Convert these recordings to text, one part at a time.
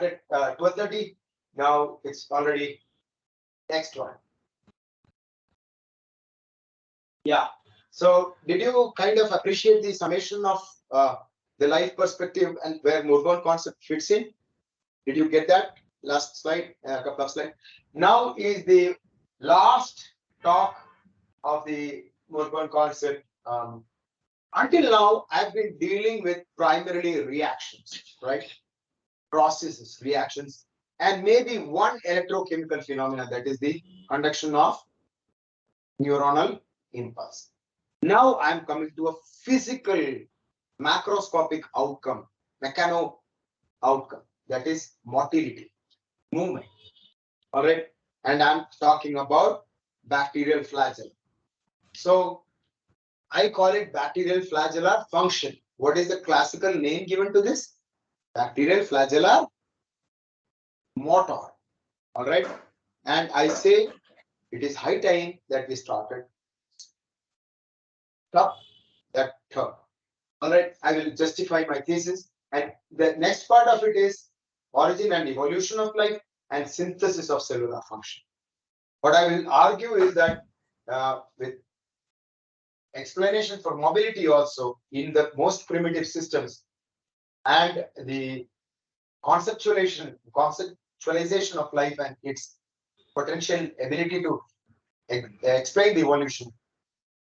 started 12:30. Now it's already next one. Yeah. So did you kind of appreciate the summation of the life perspective and where Murburn concept fits in? Did you get that? Last slide, a couple of slides. Now is the last talk of the Murburn concept. Until now, I've been dealing with primarily reactions, right? Processes, reactions, and maybe one electrochemical phenomena, that is the conduction of neuronal impulse. Now I'm coming to a physical macroscopic outcome, mechano outcome, that is motility, movement. All right. And I'm talking about bacterial flagella. So I call it bacterial flagellar function. What is the classical name given to this? Bacterial flagellar motor. All right. And I say it is high time that we started. Stop that term. All right. I will justify my thesis. And the next part of it is origin and evolution of life and synthesis of cellular function. What I will argue is that with explanation for mobility also in the most primitive systems and the conceptualization of life and its potential ability to explain the evolution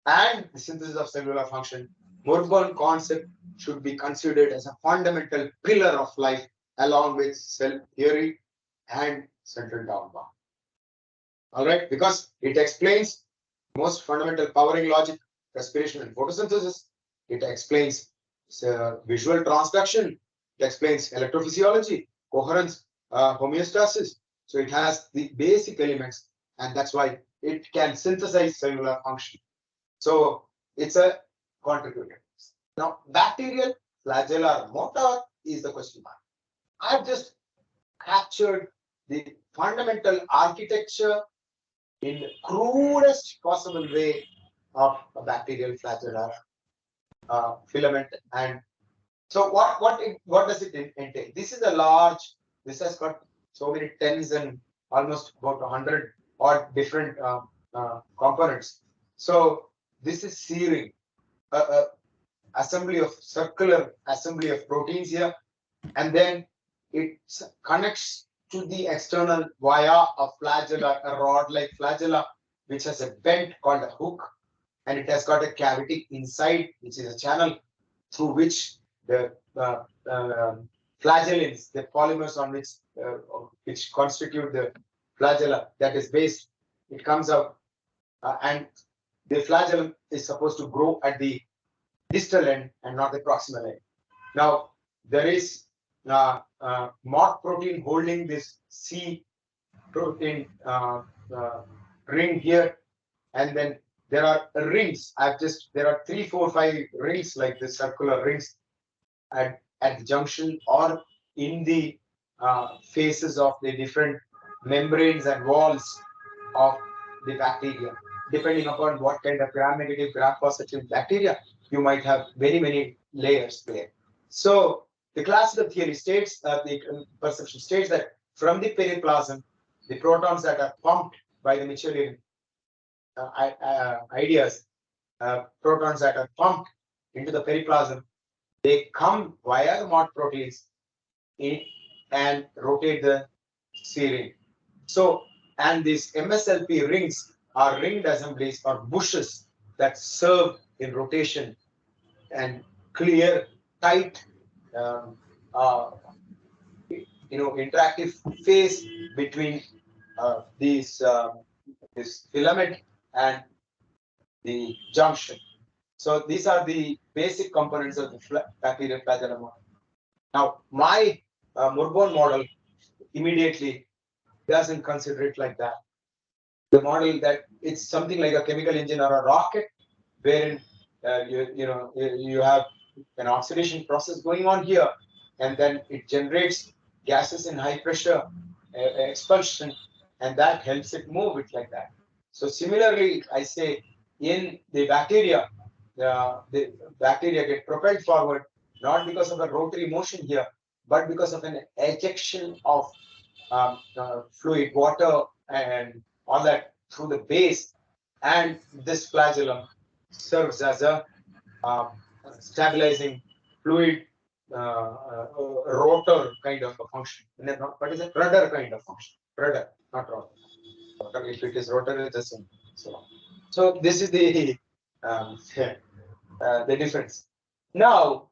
and the synthesis of cellular function, Murburn concept should be considered as a fundamental pillar of life along with cell theory and central dogma. All right, because it explains most fundamental powering logic, respiration and photosynthesis. It explains visual transduction. It explains electrophysiology, coherence, homeostasis. So it has the basic elements, and that's why it can synthesize cellular function. So it's a contributor. Now, bacterial flagellar motor is the question mark. I've just captured the fundamental architecture in the crudest possible way of a bacterial flagellar filament. And so what does it entail? This is a large, this has got so many tens and almost about 100 odd different components. So this is serine, assembly of circular assembly of proteins here, and then it connects to the external via a flagella, a rod-like flagella, which has a bend called a hook, and it has got a cavity inside, which is a channel through which the flagellins, the polymers on which constitute the flagella, that is based, it comes out, and the flagellum is supposed to grow at the distal end and not the proximal end. Now there is mock protein holding this C protein ring here, and then there are rings. There are 3, 4, 5 rings like this, circular rings at the junction or in the faces of the different membranes and walls of the bacteria. Depending upon what kind of gram-negative, gram-positive bacteria, you might have many layers there. So the classical theory states, the perception states that from the periplasm, the protons that are pumped by the Michelin ideas, protons that are pumped into the periplasm, they come via the mock proteins and rotate the serine. So, and these MSLP rings are ringed assemblies or bushes that serve in rotation and clear, tight, interactive phase between this filament and the junction. So these are the basic components of the bacterial flagella model. Now, my Murburn model immediately doesn't consider it like that. The model that it's something like a chemical engine or a rocket, wherein you have an oxidation process going on here, and then it generates gases in high pressure expulsion, and that helps it move it like that. So similarly, I say in the bacteria get propelled forward not because of a rotary motion here, but because of an ejection of fluid, water, and all that through the base, and this flagellum serves as a stabilizing fluid rotor kind of a function. What is it? Rudder kind of function. Rudder, not rotor. Rotor, if it is rotor, it's the same. So this is the the difference. Now,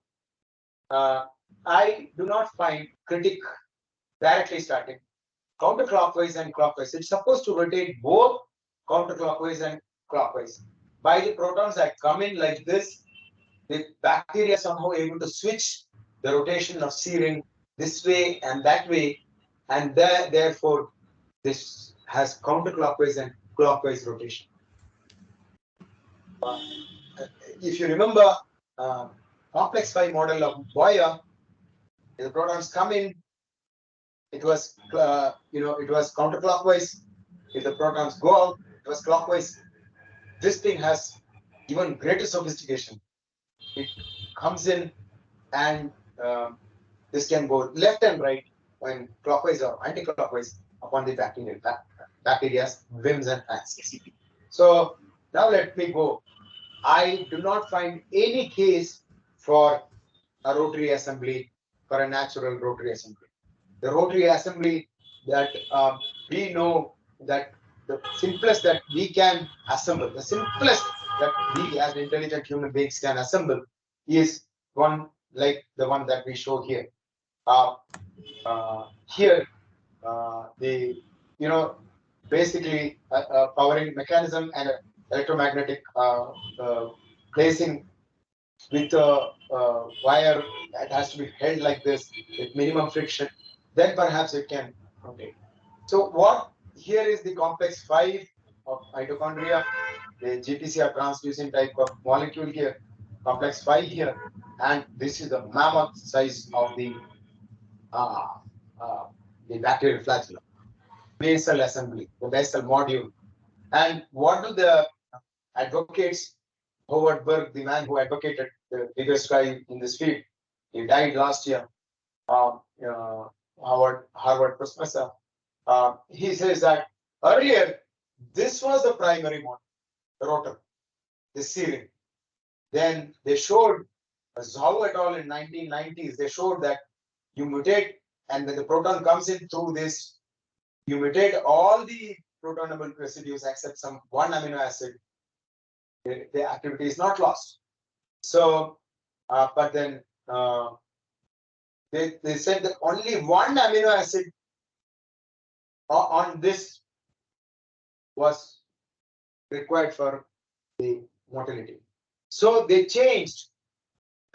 I do not find critic directly starting counterclockwise and clockwise. It's supposed to rotate both counterclockwise and clockwise. By the protons that come in like this, the bacteria somehow able to switch the rotation of C ring this way and that way, and therefore this has counterclockwise and clockwise rotation. If you remember complex 5 model of Boyer, the protons come in, it was it was counterclockwise. If the protons go out, it was clockwise. This thing has even greater sophistication. It comes in, and this can go left and right when clockwise or anti-clockwise upon the bacteria's whims and fancies. So now let me go. I do not find any case for a rotary assembly, for a natural rotary assembly. The rotary assembly that we know, that the simplest that we can assemble, the simplest that we as intelligent human beings can assemble is one like the one that we show here. Here, the basically a powering mechanism and electromagnetic placing with a wire that has to be held like this with minimum friction. Then perhaps it can rotate. So what here is the complex 5 of mitochondria, the GPCR transducing type of molecule here, complex 5 here, and this is the mammoth size of the bacterial flagellum, basal assembly, the basal module. And what do the advocates, Howard Berg, the man who advocated the biggest guy in this field, he died last year, Harvard professor, he says that earlier this was the primary model, the rotor, the C ring. Then they showed, Zhao et al. In 1990s, they showed that you mutate, and when the proton comes in through this, you mutate all the protonable residues except some one amino acid. The activity is not lost. So, but then they said that only one amino acid on this was required for the motility. So they changed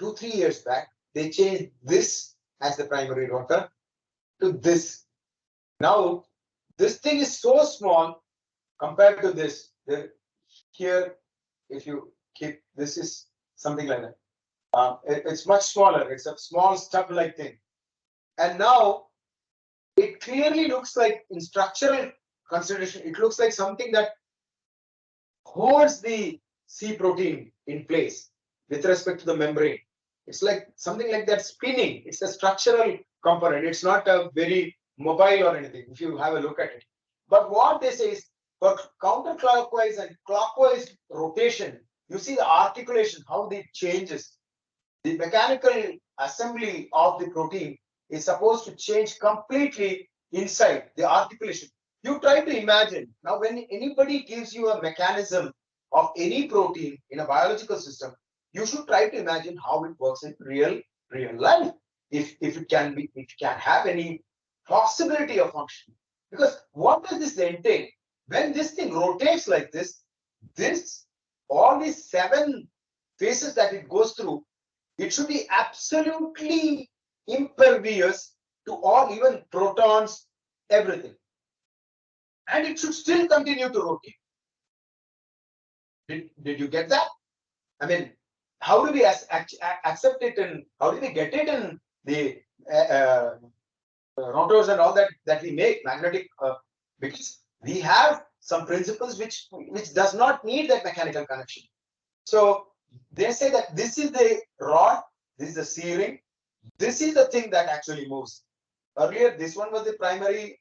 2-3 years back. They changed this as the primary rotor to this. Now this thing is so small compared to this. Here, if you keep, this is something like that. It's much smaller. It's a small stub-like thing. And now it clearly looks like, in structural consideration, it looks like something that holds the C protein in place with respect to the membrane. It's like something like that spinning. It's a structural component. It's not a very mobile or anything, if you have a look at it. But what they say is, for counterclockwise and clockwise rotation, you see the articulation, how it changes. The mechanical assembly of the protein is supposed to change completely inside the articulation. You try to imagine, now when anybody gives you a mechanism of any protein in a biological system, you should try to imagine how it works in real life. If it can have any possibility of function. Because what does this entail? When this thing rotates like this, all these 7 phases that it goes through, it should be absolutely impervious to all, even protons, everything. And it should still continue to rotate. Did you get that? I mean, how do we accept it, and how do we get it in the rotors and all that we make magnetic? Because we have some principles which does not need that mechanical connection. So they say that this is the rod, this is the C ring, This is the thing that actually moves. Earlier, this one was the primary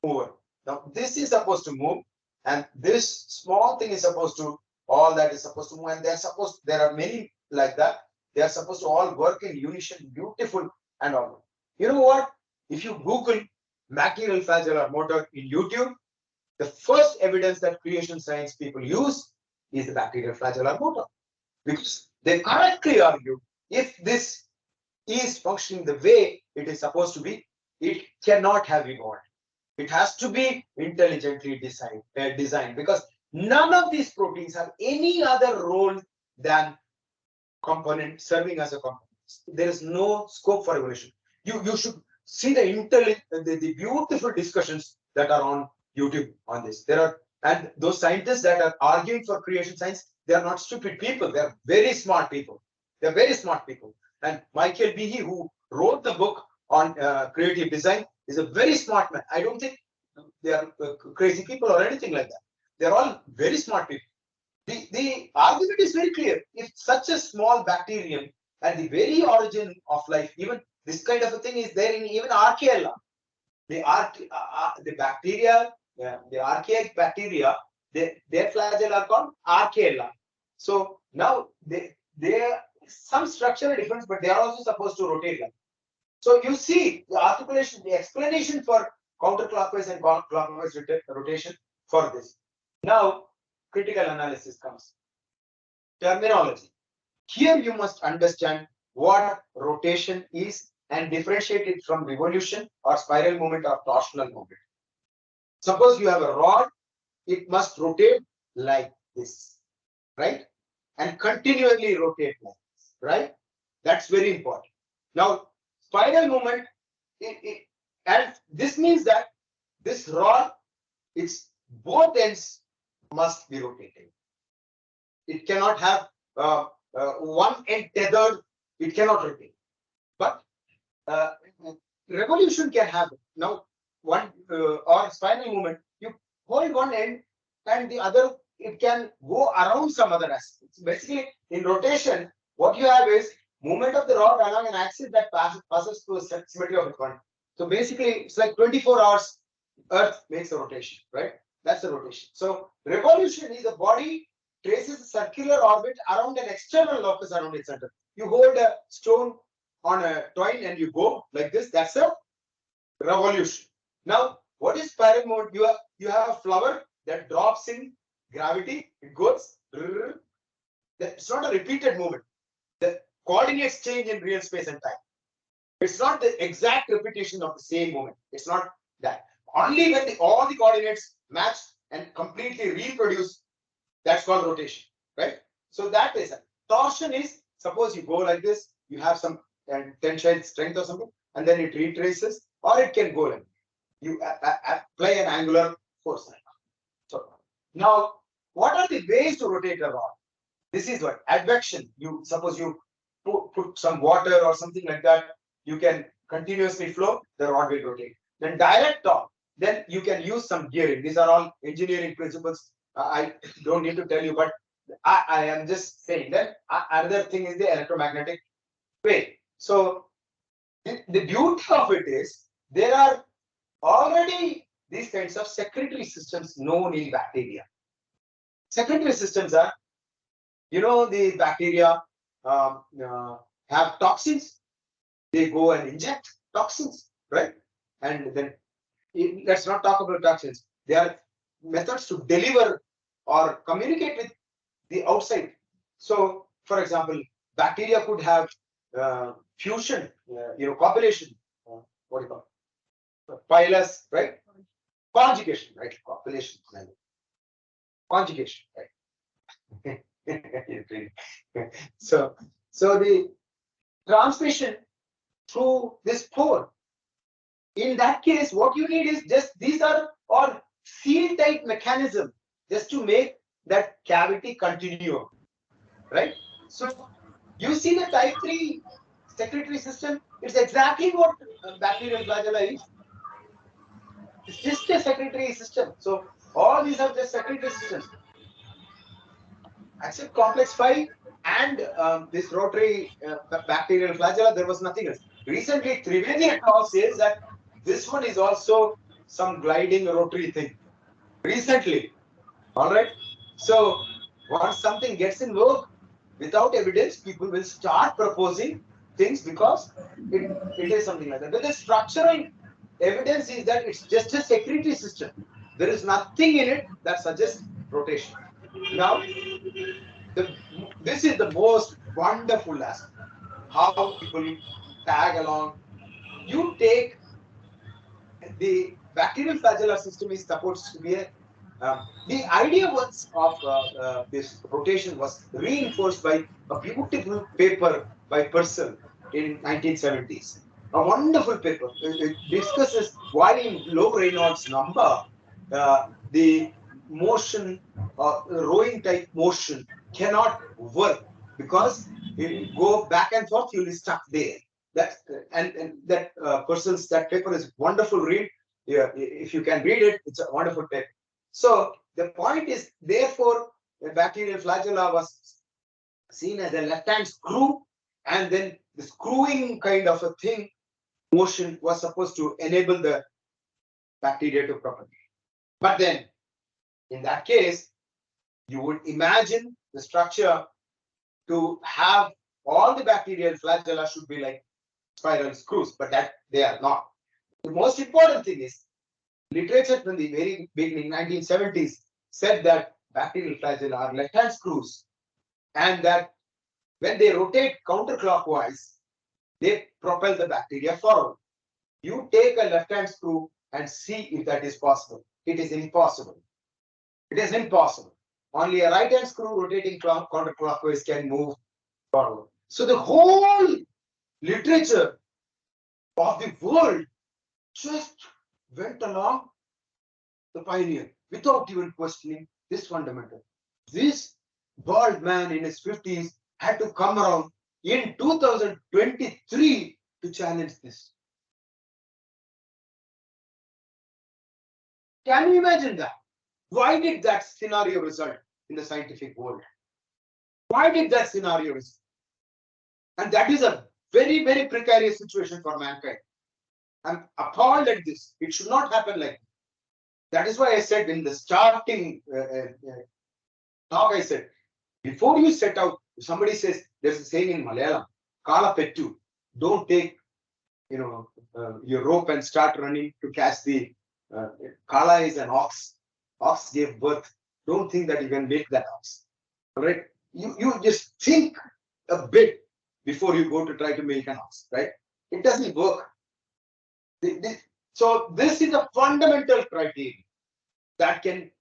mover. Now, this is supposed to move, and this small thing is supposed to, all that is supposed to move, and there are many like that. They are supposed to all work in unison, beautiful and all. You know what? If you Google bacterial flagellar motor in YouTube, the first evidence that creation science people use is the bacterial flagellar motor, because they correctly argue if this is functioning the way it is supposed to be, it cannot have evolved. It has to be intelligently designed, because none of these proteins have any other role than component serving as a component. There is no scope for evolution. You should see the beautiful discussions that are on YouTube on this. There are, and those scientists that are arguing for creation science, they are not stupid people. They are very smart people. They are very smart people. And Michael Behe, who wrote the book on creative design, is a very smart man. I don't think they are crazy people or anything like that. They are all very smart people. The argument is very clear. If such a small bacterium at the very origin of life, even this kind of a thing is there in even archaea. The bacteria, the archaic bacteria, their flagella are called archaea. So now they are some structural difference, but they are also supposed to rotate like. So you see the articulation, the explanation for counterclockwise and clockwise rotation for this. Now, critical analysis comes. Terminology. Here you must understand what rotation is and differentiate it from revolution or spiral movement or torsional movement. Suppose you have a rod, it must rotate like this, right? And continually rotate like this, right? That's very important. Now, spiral movement, and this means that this rod, its both ends must be rotated. It cannot have one end tethered, it cannot rotate. But revolution can happen. Now, one or spiral movement, you hold one end and the other, it can go around some other aspects. Basically, in rotation, what you have is movement of the rod along an axis that passes through a symmetry of the quantum. So basically, it's like 24 hours Earth makes a rotation, right? That's the rotation. So revolution is a body traces a circular orbit around an external locus around its center. You hold a stone on a twine and you go like this. That's a revolution. Now, what is spiral movement? You have a flower that drops in gravity. It goes. It's not a repeated movement. The coordinates change in real space and time. It's not the exact repetition of the same movement. It's not that. Only when all the coordinates match and completely reproduce, that's called rotation, right? So that is it. Torsion is, suppose you go like this, you have some tensile strength or something, and then it retraces, or it can go like you apply an angular force. So now, what are the ways to rotate a rod? This is what advection. You suppose you put some water or something like that, you can continuously flow, the rod will rotate. Then direct torque, then you can use some gearing. These are all engineering principles. I don't need to tell you, but I am just saying that another thing is the electromagnetic wave. So the beauty of it is there are already these kinds of secretory systems known in bacteria. Secretory systems are, the bacteria have toxins. They go and inject toxins, right? And then let's not talk about toxins. There are methods to deliver or communicate with the outside. So, for example, bacteria could have fusion, copulation. What do you call it? Pilus, right? Conjugation, right? Copulation, conjugation, right? so the transmission through this pore. In that case, what you need is just these are all seal tight mechanism just to make that cavity continue, right? So you see the type 3 secretory system, it's exactly what bacterial flagella is. It's just a secretory system. So all these are just secretory systems. Except complex 5 and this rotary bacterial flagella, there was nothing else. Recently, Trivedi et al. Says that this one is also some gliding rotary thing. Recently, all right. So once something gets in vogue, without evidence, people will start proposing things because it is something like that. But the structural evidence is that it's just a secretary system. There is nothing in it that suggests rotation. Now, this is the most wonderful aspect. How people tag along. You take the bacterial flagellar system is supposed to be a the idea was of this rotation was reinforced by a beautiful paper by Purcell in 1970s. A wonderful paper. It discusses why in low Reynolds number the motion rowing type motion cannot work because you go back and forth, you'll be stuck there. That and that Purcell's that paper is wonderful read. Yeah, if you can read it, it's a wonderful paper. So the point is, therefore, the bacterial flagella was seen as a left-hand screw, and then the screwing kind of a thing motion was supposed to enable the bacteria to propagate. But then, in that case, you would imagine the structure to have all the bacterial flagella should be like spiral screws, but that they are not. The most important thing is literature from the very beginning, 1970s, said that bacterial flagella are left-hand screws, and that when they rotate counterclockwise, they propel the bacteria forward. You take a left-hand screw and see if that is possible. It is impossible. It is impossible. Only a right-hand screw rotating counterclockwise can move forward. So the whole literature of the world just went along the pioneer without even questioning this fundamental. This bald man in his 50s had to come around in 2023 to challenge this. Can you imagine that? Why did that scenario result in the scientific world? Why did that scenario result? And that is a very, very precarious situation for mankind. I'm appalled at this. It should not happen like this. That is why I said in the starting talk, I said, before you set out, if somebody says, there's a saying in Malayalam, Kala Pettu, don't take your rope and start running to catch the Kala is an ox. Ox gave birth. Don't think that you can make that ox. All right? You just think a bit before you go to try to make an ox, right? It doesn't work. So this is a fundamental criteria that can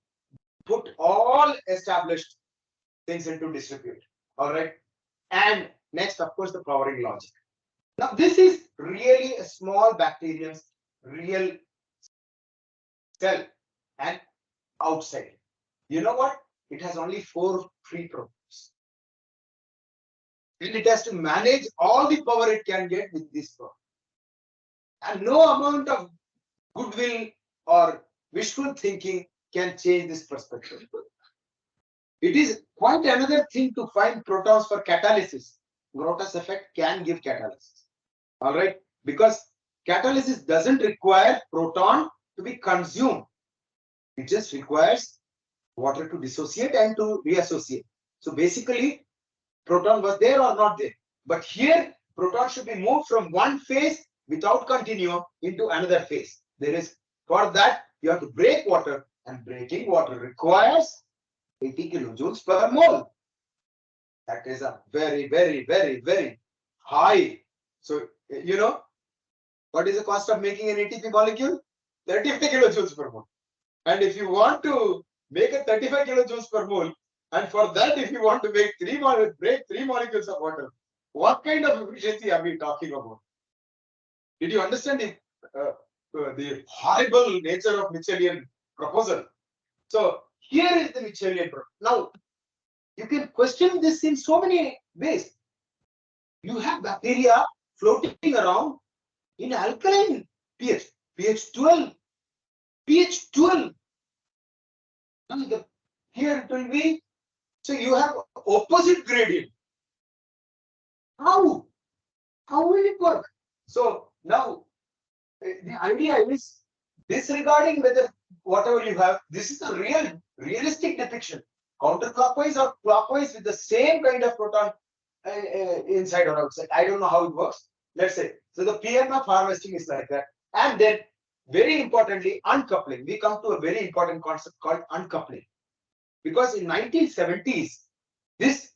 put all established things into disrepute. All right. And next, of course, the powering logic. Now, this is really a small bacterium's real cell and outside. You know what? It has only 4 free protons. And it has to manage all the power it can get with this power. And no amount of goodwill or wishful thinking can change this perspective. It is quite another thing to find protons for catalysis. Grott's effect can give catalysis. All right, because catalysis doesn't require proton to be consumed. It just requires water to dissociate and to reassociate. So basically, proton was there or not there. But here, proton should be moved from one phase without continuum into another phase. There is, for that, you have to break water, and breaking water requires 80 kilojoules per mole. That is a very, very, very, very high. So, what is the cost of making an ATP molecule? 30 kilojoules per mole. And if you want to make a 35 kilojoules per mole, and for that, if you want to make break 3 molecules of water, what kind of efficiency are we talking about? Did you understand the horrible nature of Michelian proposal? So here is the Michelian proposal. Now, you can question this in so many ways. You have bacteria floating around in alkaline pH, pH 12, pH 12. Here it will be, so you have opposite gradient. How will it work? So now the idea is disregarding whether whatever you have, this is a realistic depiction, counterclockwise or clockwise with the same kind of proton inside or outside. I don't know how it works. Let's say so. The PMF harvesting is like that, and then very importantly, uncoupling. We come to a very important concept called uncoupling, because in 1970s, this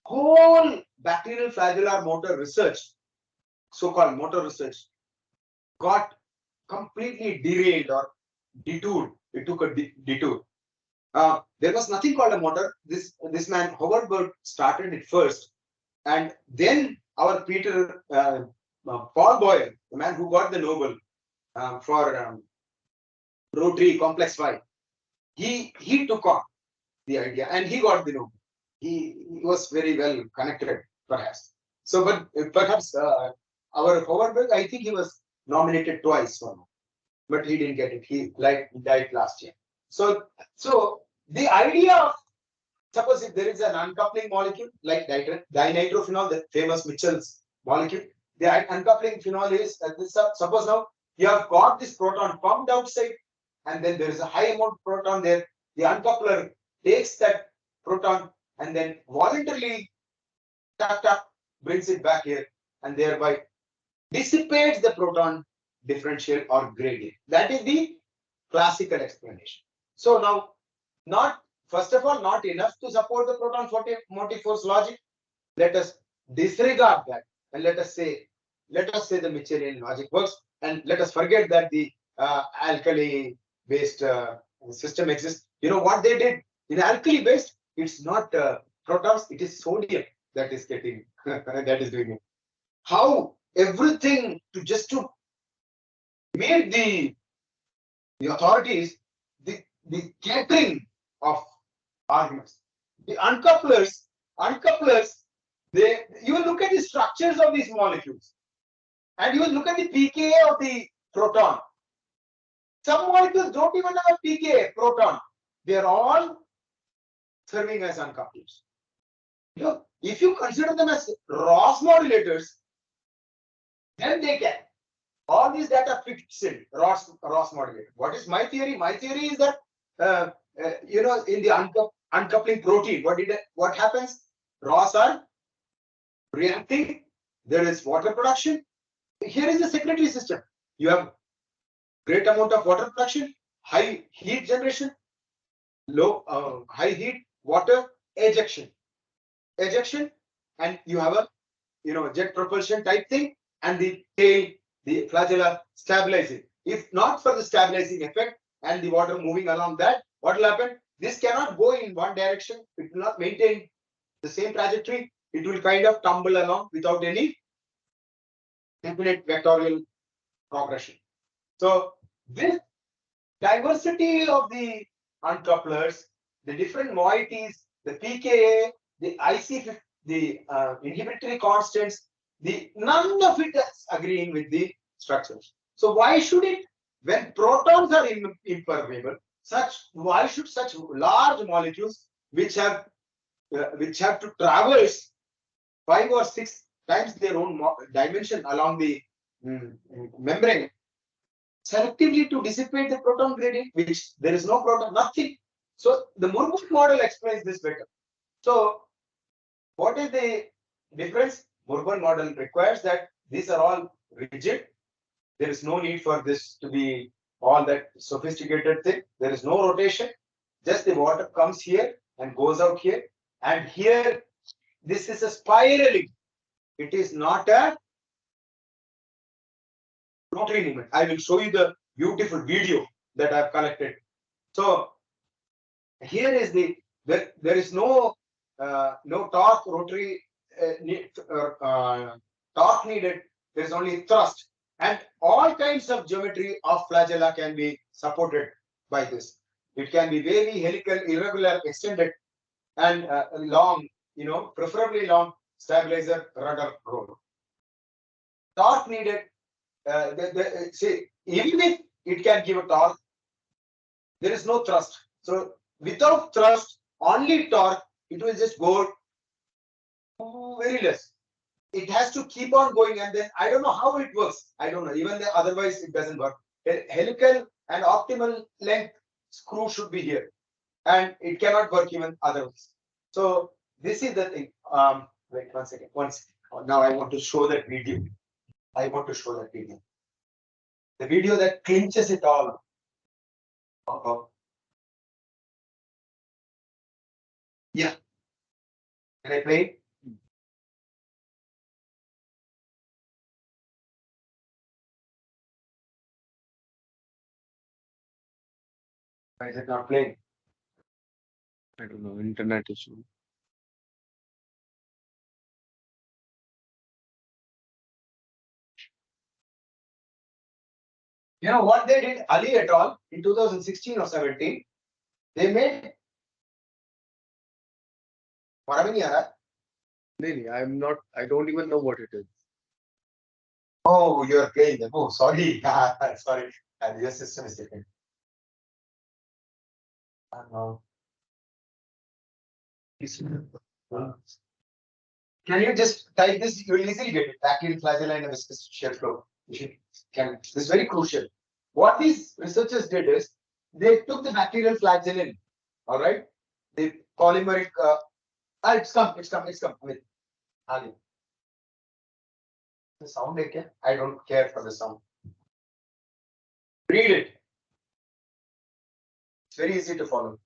whole bacterial flagellar motor research, so-called motor research, got completely derailed or detoured. It took a detour. There was nothing called a motor. This man Howard Berg started it first, and then our Paul Boyle, the man who got the Nobel for rotary complex 5, he took on the idea and he got the Nobel. He was very well connected, perhaps. So, but perhaps our Howard Berg, I think he was nominated twice for, but he didn't get it. He died last year. So the idea of, suppose if there is an uncoupling molecule like dinitrophenol, the famous Mitchell's molecule, the uncoupling phenol is suppose now you have got this proton pumped outside, and then there is a high amount of proton there. The uncoupler takes that proton and then voluntarily brings it back here, and thereby dissipates the proton differential or gradient. That is the classical explanation. So now, not first of all, not enough to support the proton motive force logic. Let us disregard that, and let us say the Mitchellian logic works, and let us forget that the alkali based system exists. You know what they did in alkali based? It's not protons; it is sodium that is getting that is doing it. How everything to meet the authorities, the catering of arguments. The uncouplers, you will look at the structures of these molecules, and you will look at the pKa of the proton. Some molecules don't even have a pKa proton. They are all serving as uncouplers. You know, if you consider them as Ross modulators, then they can. All these data fixed in Ross modulator. What is my theory? My theory is that in the uncoupling protein, what happens? Ross are reacting. There is water production. Here is the secretory system. You have great amount of water production, high heat generation, low high heat, water ejection, and you have a jet propulsion type thing, and the tail, the flagella stabilizing. If not for the stabilizing effect and the water moving along that, what will happen? This cannot go in one direction. It will not maintain the same trajectory. It will kind of tumble along without any definite vectorial progression. So this diversity of the uncouplers, the different moieties, the pKa, the IC, the inhibitory constants, none of it is agreeing with the structures. So why should it, when protons are impermeable, why should such large molecules which have to traverse 5 or 6 times their own dimension along the membrane, selectively to dissipate the proton gradient, which there is no proton, nothing. So the Murburn model explains this better. So what is the difference? Murburn model requires that these are all rigid. There is no need for this to be all that sophisticated thing. There is no rotation. Just the water comes here and goes out here. And here, this is a spiraling. It is not a rotary movement. I will show you the beautiful video that I have collected. So here is there is no torque rotary torque needed. There is only thrust, and all kinds of geometry of flagella can be supported by this. It can be wavy, helical, irregular, extended, and long. Preferably long stabilizer rudder roll. Torque needed. See, even if it can give a torque, there is no thrust. So without thrust, only torque, it will just go very less. it has to keep on going, and then I don't know how it works. I don't know. Even otherwise, it doesn't work. A helical and optimal length screw should be here, and it cannot work even otherwise. So this is the thing. Wait 1 second. 1 second. Now I want to show that video. I want to show that video. The video that clinches it all. Yeah. Can I play it? Why is it not playing? I don't know, internet issue. You know what they did, Ali et al. In 2016 or 17? They made. I'm not, I don't even know what it is. Oh, you are playing them. Oh, sorry. Sorry. Your system is different. Can you just type this? You will easily get it. Bacterial, flagella, and a viscous shear flow. This is very crucial. What these researchers did is they took the bacterial flagellin, all right? The polymeric. It's come. Amit. Ali. The sound, I don't care for the sound. Read it. It's very easy to follow.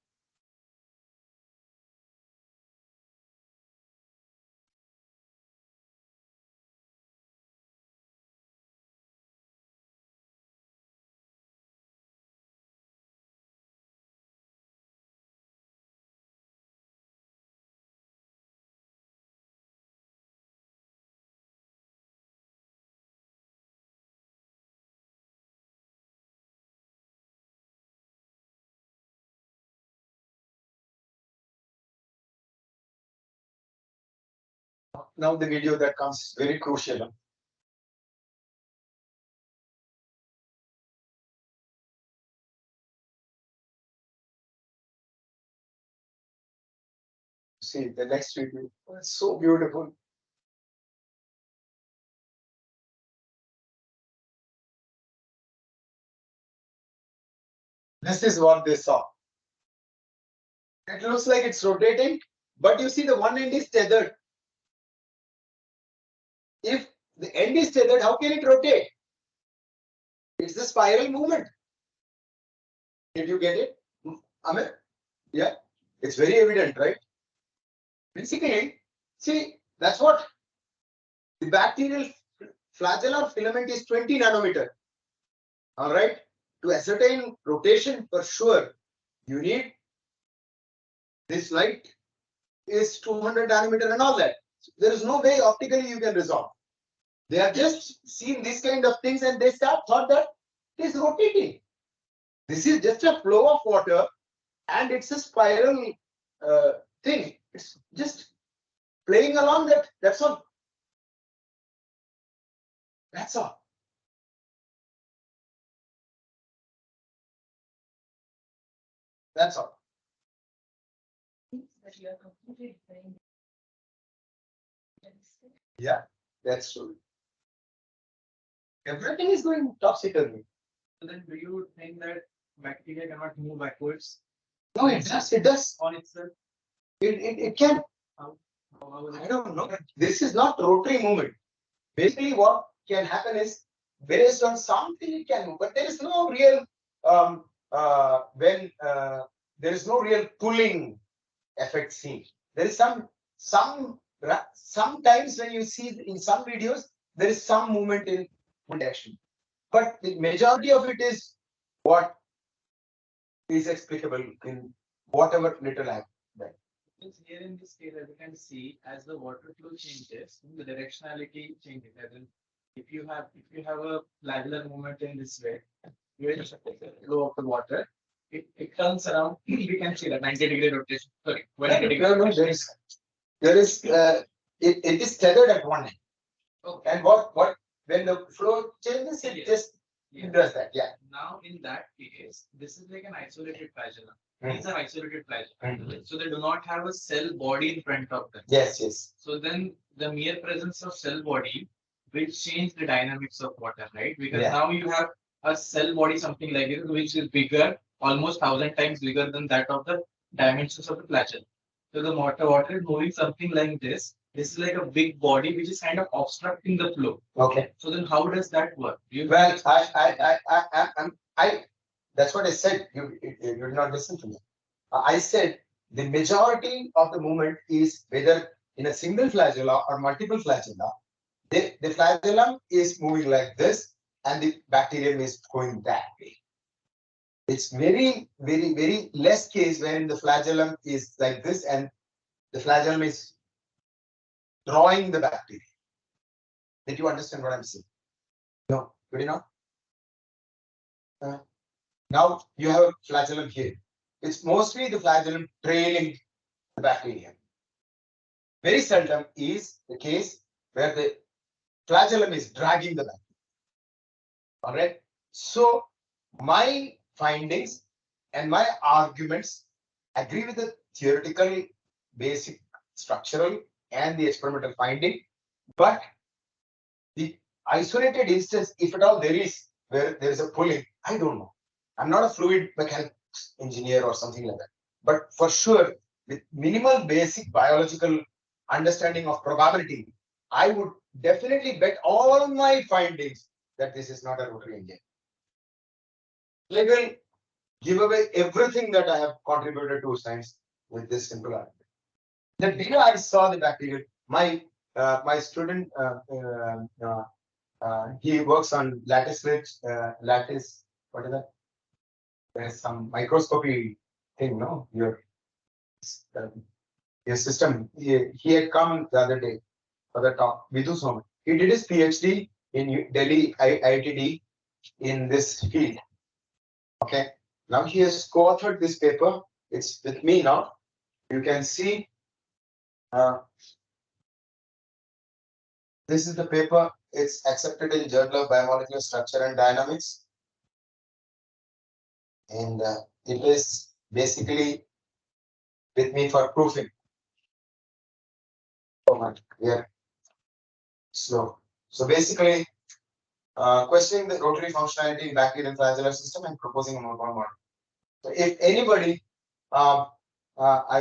Now the video that comes is very crucial. See the next video. Oh, it's so beautiful. This is what they saw. It looks like it's rotating, but you see the one end is tethered. If the end is tethered, how can it rotate? It's the spiral movement. Did you get it, Amit? Yeah, it's very evident, right? Basically, see, that's what the bacterial flagellar filament is 20 nanometer. All right. To ascertain rotation for sure, you need this light is 200 nanometer and all that. So there is no way optically you can resolve. They have just seen this kind of things and they thought that it is rotating. This is just a flow of water and it's a spiral thing. It's just playing along that. That's all. That's all. That's all. Yeah, that's true. Everything is going topsy-turvy. So then do you think that bacteria cannot move backwards? No, it does. It does. On itself? It can. I don't know. This is not rotary movement. Basically, what can happen is based on something it can move, but there is no real there is no real pulling effect seen. There is sometimes when you see in some videos there is some movement in one direction, but the majority of it is what is explicable in whatever little I have done. Here in this case, as you can see, as the water flow changes, the directionality changes. As in, if you have a flagellar movement in this way, where the flow of the water, it turns around. We can see that 90-degree rotation. Sorry, 180 degree. No, there is it is tethered at one end. Okay. And what when the flow changes, it just It does that, yeah. Now, in that case, this is like an isolated flagella. Mm. These are isolated flagella. Mm. So they do not have a cell body in front of them. Yes, yes. So then the mere presence of cell body will change the dynamics of water, right? Because Yeah. now you have a cell body, something like it, which is bigger, almost 1,000 times bigger than that of the dimensions of the flagella. So the water is moving something like this. This is like a big body which is kind of obstructing the flow. Okay. So then how does that work? Well, that's what I said. You did not listen to me. I said the majority of the movement is whether in a single flagella or multiple flagella. The flagellum is moving like this, and the bacterium is going that way. It's very, very, very less case wherein the flagellum is like this, and the flagellum is drawing the bacteria. Did you understand what I'm saying? No, good enough. Now you have a flagellum here. It's mostly the flagellum trailing the bacterium. Very seldom is the case where the flagellum is dragging the bacteria. All right. So my findings and my arguments agree with the theoretical, basic, structural, and the experimental finding, but the isolated instance, if at all there is, where there is a pulling, I don't know. I'm not a fluid mechanics engineer or something like that, but for sure, with minimal basic biological understanding of probability, I would definitely bet all my findings that this is not a rotary engine. I will give away everything that I have contributed to science with this simple argument. The day I saw the bacteria, my student, he works on lattice, what is that? There's some microscopy thing, no? Your system. He had come the other day for the talk. Vidhu Soman. He did his PhD in Delhi IIT in this field. Okay. Now he has co-authored this paper. It's with me now. You can see. This is the paper. It's accepted in Journal of Biomolecular Structure and Dynamics, and it is basically with me for proofing. Oh my, yeah, slow. So basically, questioning the rotary functionality in bacterial flagellar system and proposing a Murburn model. So if anybody, I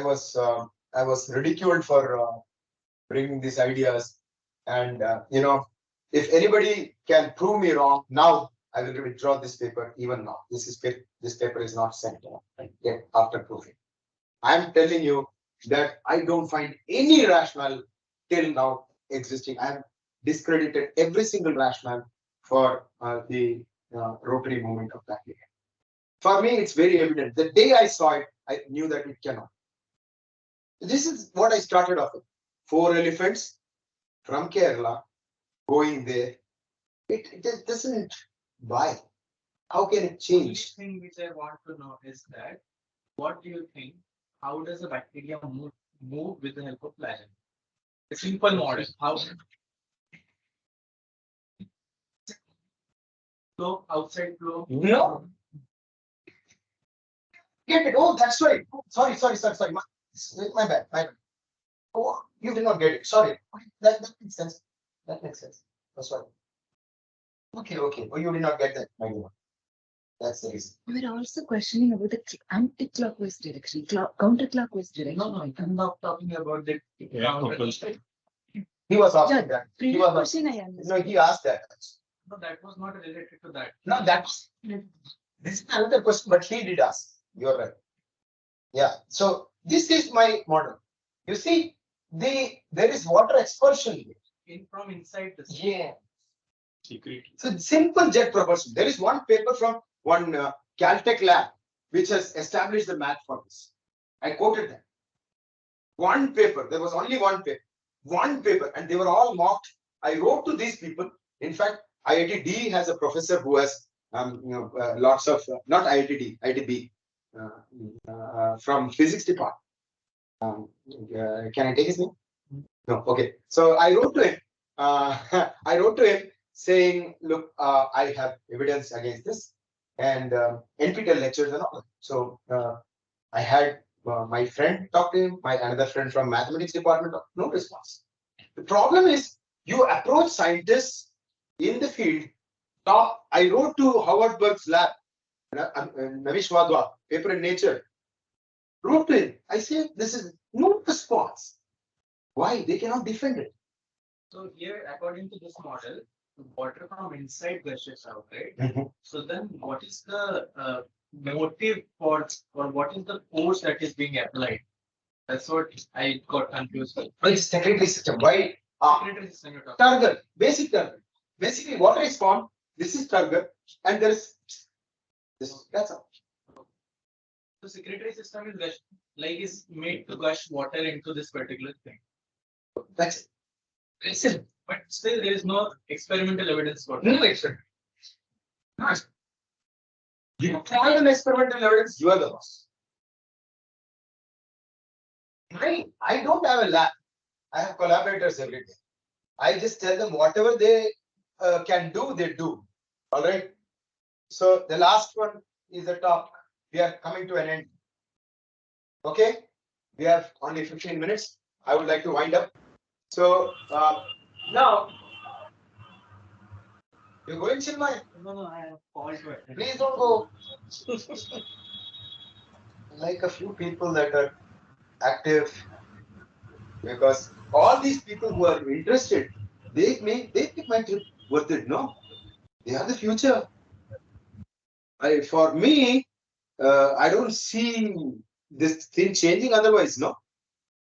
was ridiculed for bringing these ideas, and if anybody can prove me wrong now, I will withdraw this paper even now. This paper is not sent yet after proving. I am telling you that I don't find any rationale till now existing. I have discredited every single rationale for the rotary movement of bacteria. For me, it's very evident. The day I saw it, I knew that it cannot. This is what I started off with. 4 elephants from Kerala going there. It doesn't buy. How can it change? The thing which I want to know is that what do you think? How does a bacteria move with the help of flagella? A simple model. How? Flow, outside flow. No. Get it? Oh, that's right. Sorry. My bad. Oh, you did not get it. Sorry. That makes sense. That's right. Okay. Oh, you did not get that. That's the reason. We're also questioning about the anti-clockwise direction, counterclockwise direction. No, I'm not talking about the He was asking that. He Previous was question I no, understand. he asked that. No, that was not related to that. No, that's this is another question, but he did ask. You're right. Yeah. So this is my model. You see, there is water expulsion here. From inside the cell. Yeah. Secret. So simple jet propulsion. There is one paper from one Caltech lab which has established the math for this. I quoted them. One paper. There was only one paper, and they were all mocked. I wrote to these people. In fact, IIT has a professor who has lots of not IIT, IITB from physics department. Can I take his name? No. Okay. So I wrote to him. saying, look, I have evidence against this, and NPTEL lectures and all. So I had my friend talk to him, my another friend from mathematics department, no response. The problem is you approach scientists in the field. I wrote to Howard Berg's lab, Navish Wadhwa, paper in Nature. Wrote to him. I said, this is no response. Why? They cannot defend it. So here, according to this model, water from inside gushes out, right? So then what is the motive for, or what is the force that is being applied? That's what I got confused with. It's secondary system. Why? Secondary system you're talking Target, basic target. Basically, water is formed. This is target, and there is this. That's all. So secretary system is gush, like is made to gush water into this particular thing. That's it. But still there is no experimental evidence for No experiment. You find an experimental evidence, you are the boss. I don't have a lab. I have collaborators every day. I just tell them whatever they can do, they do. All right. So the last one is the talk. We are coming to an end. Okay. We have only 15 minutes. I would like to wind up. So now you're going, Chinmay? No, I have called to attend. Please don't go. Like a few people that are active, because all these people who are interested, they make my trip worth it. No, they are the future. For me, I don't see this thing changing otherwise. No,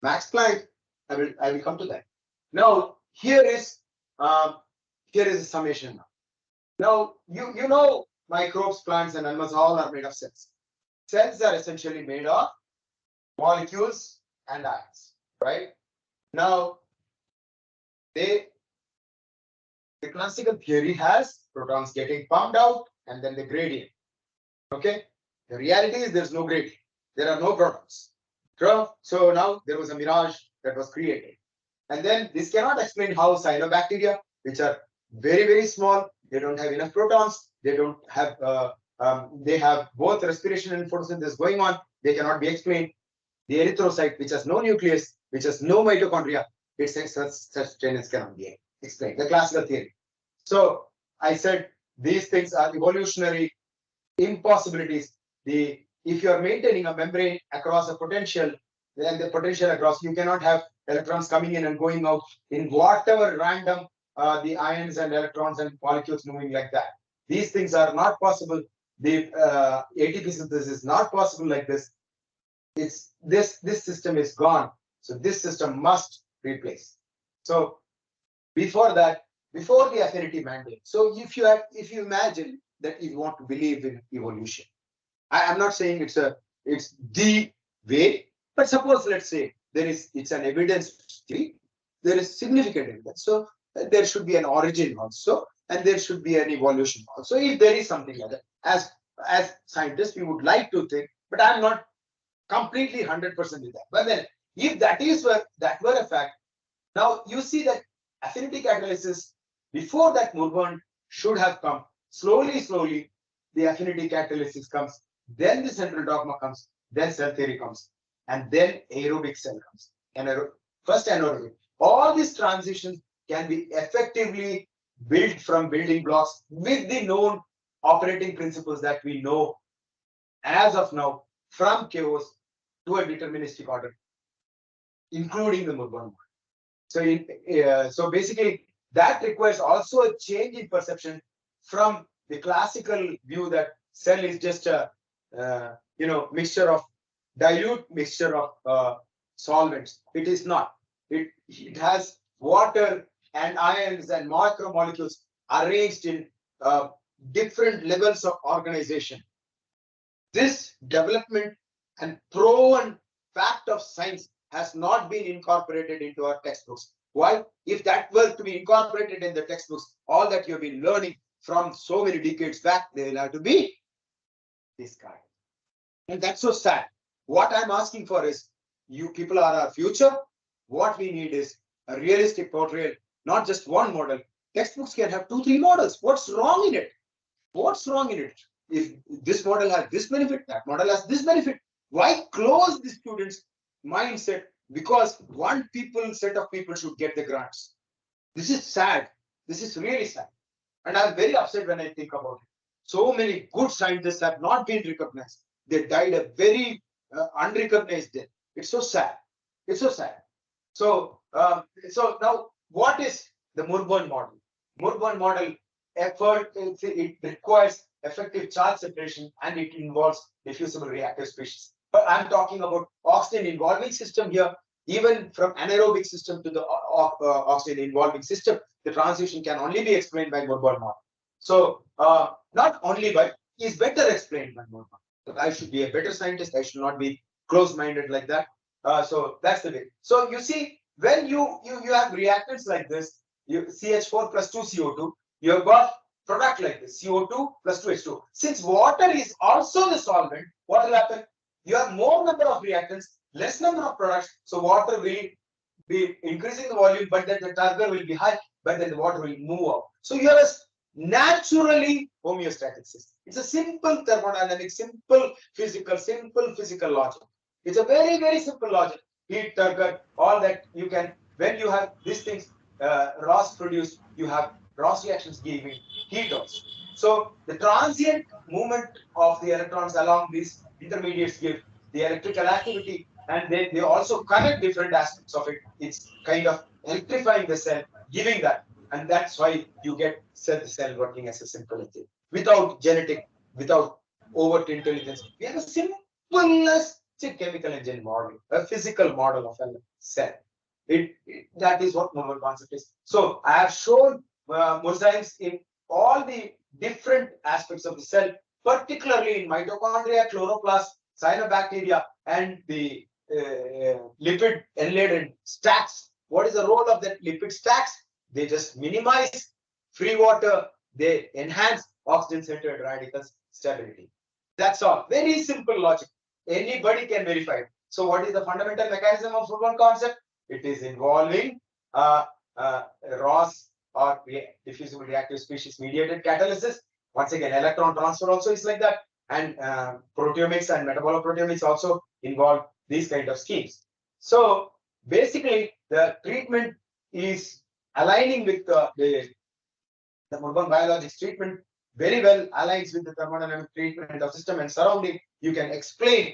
Max Planck. I will come to that. Now here is a summation. Now you know microbes, plants, and animals all are made of cells. Cells are essentially made of molecules and ions, right? Now the classical theory has protons getting pumped out and then the gradient. Okay, the reality is there's no gradient. There are no protons. So now there was a mirage that was created, and then this cannot explain how cyanobacteria, which are very, very small, they don't have enough protons, they don't have they have both respiration and photosynthesis going on, they cannot be explained. The erythrocyte, which has no nucleus, which has no mitochondria, its such tendencies cannot be explained. The classical theory. So I said these things are evolutionary impossibilities. If you are maintaining a membrane across a potential, then the potential across, you cannot have electrons coming in and going out in whatever random the ions and electrons and molecules moving like that. These things are not possible. The ATP synthesis is not possible like this. It's this system is gone. So this system must replace. So before that, before the affinity mandate. So if you imagine that you want to believe in evolution, I'm not saying it's the way, but suppose let's say it's an evidence theory, there is significant evidence. So there should be an origin also, and there should be an evolution also. If there is something like that, as scientists, we would like to think, but I'm not completely 100% with that. But then, if that were a fact, now you see that affinity catalysis before that Murburn should have come. Slowly, the affinity catalysis comes. Then the central dogma comes. Then cell theory comes, and then aerobic cell comes. First anaerobic. All these transitions can be effectively built from building blocks with the known operating principles that we know as of now from chaos to a deterministic order, including the Murburn model. So basically, that requires also a change in perception from the classical view that cell is just a dilute mixture of solvents. It is not. It has water and ions and macromolecules arranged in different levels of organization. This development and proven fact of science has not been incorporated into our textbooks. Why? If that were to be incorporated in the textbooks, all that you've been learning from so many decades back, they will have to be discarded. And that's so sad. What I'm asking for is, you people are our future. What we need is a realistic portrayal, not just one model, Textbooks can have 2-3 models. What's wrong in it? What's wrong in it? If this model has this benefit, that model has this benefit. Why close the students' mindset? Because one set of people should get the grants. This is sad. This is really sad. And I'm very upset when I think about it. So many good scientists have not been recognized. They died a very unrecognized death. It's so sad. It's so sad. So now, what is the Murburn model? Murburn model it requires effective charge separation and it involves diffusible reactive species. But I'm talking about oxygen involving system here. Even from anaerobic system to the oxygen involving system, the transition can only be explained by Murburn model. So not only by, is better explained by Murburn. So I should be a better scientist. I should not be close-minded like that. So that's the way. So you see, when you have reactants like this, you CH4 plus 2 CO2, you have got product like this, CO2 plus 2H2. Since water is also the solvent, what will happen? You have more number of reactants, less number of products, so water will be increasing the volume, but then the turgor will be high, but then the water will move out. So you have a naturally homeostatic system. It's a simple thermodynamic, simple physical logic. It's a very, very simple logic. Heat, turgor, all that you can, when you have these things, Ross produced, you have Ross reactions giving heat also. So the transient movement of the electrons along these intermediates give the electrical activity, and they also connect different aspects of it. It's kind of electrifying the cell, giving that, and that's why you get the cell working as a simple thing without genetic, without overt intelligence. We have a simplest chemical engine model, a physical model of a cell. That is what Murburn concept is. So I have shown mosaics in all the different aspects of the cell, particularly in mitochondria, chloroplast, cyanobacteria, and the lipid enladen stacks. What is the role of that lipid stacks? They just minimize free water. They enhance oxygen-centered radicals stability. That's all. Very simple logic. Anybody can verify it. So what is the fundamental mechanism of Murburn concept? It is involving ROS or diffusible reactive species mediated catalysis. Once again, electron transfer also is like that, and proteomics and metaboloproteomics also involve these kind of schemes. So basically, the treatment is aligning with the Murburn biologics treatment very well aligns with the thermodynamic treatment of system and surrounding. You can explain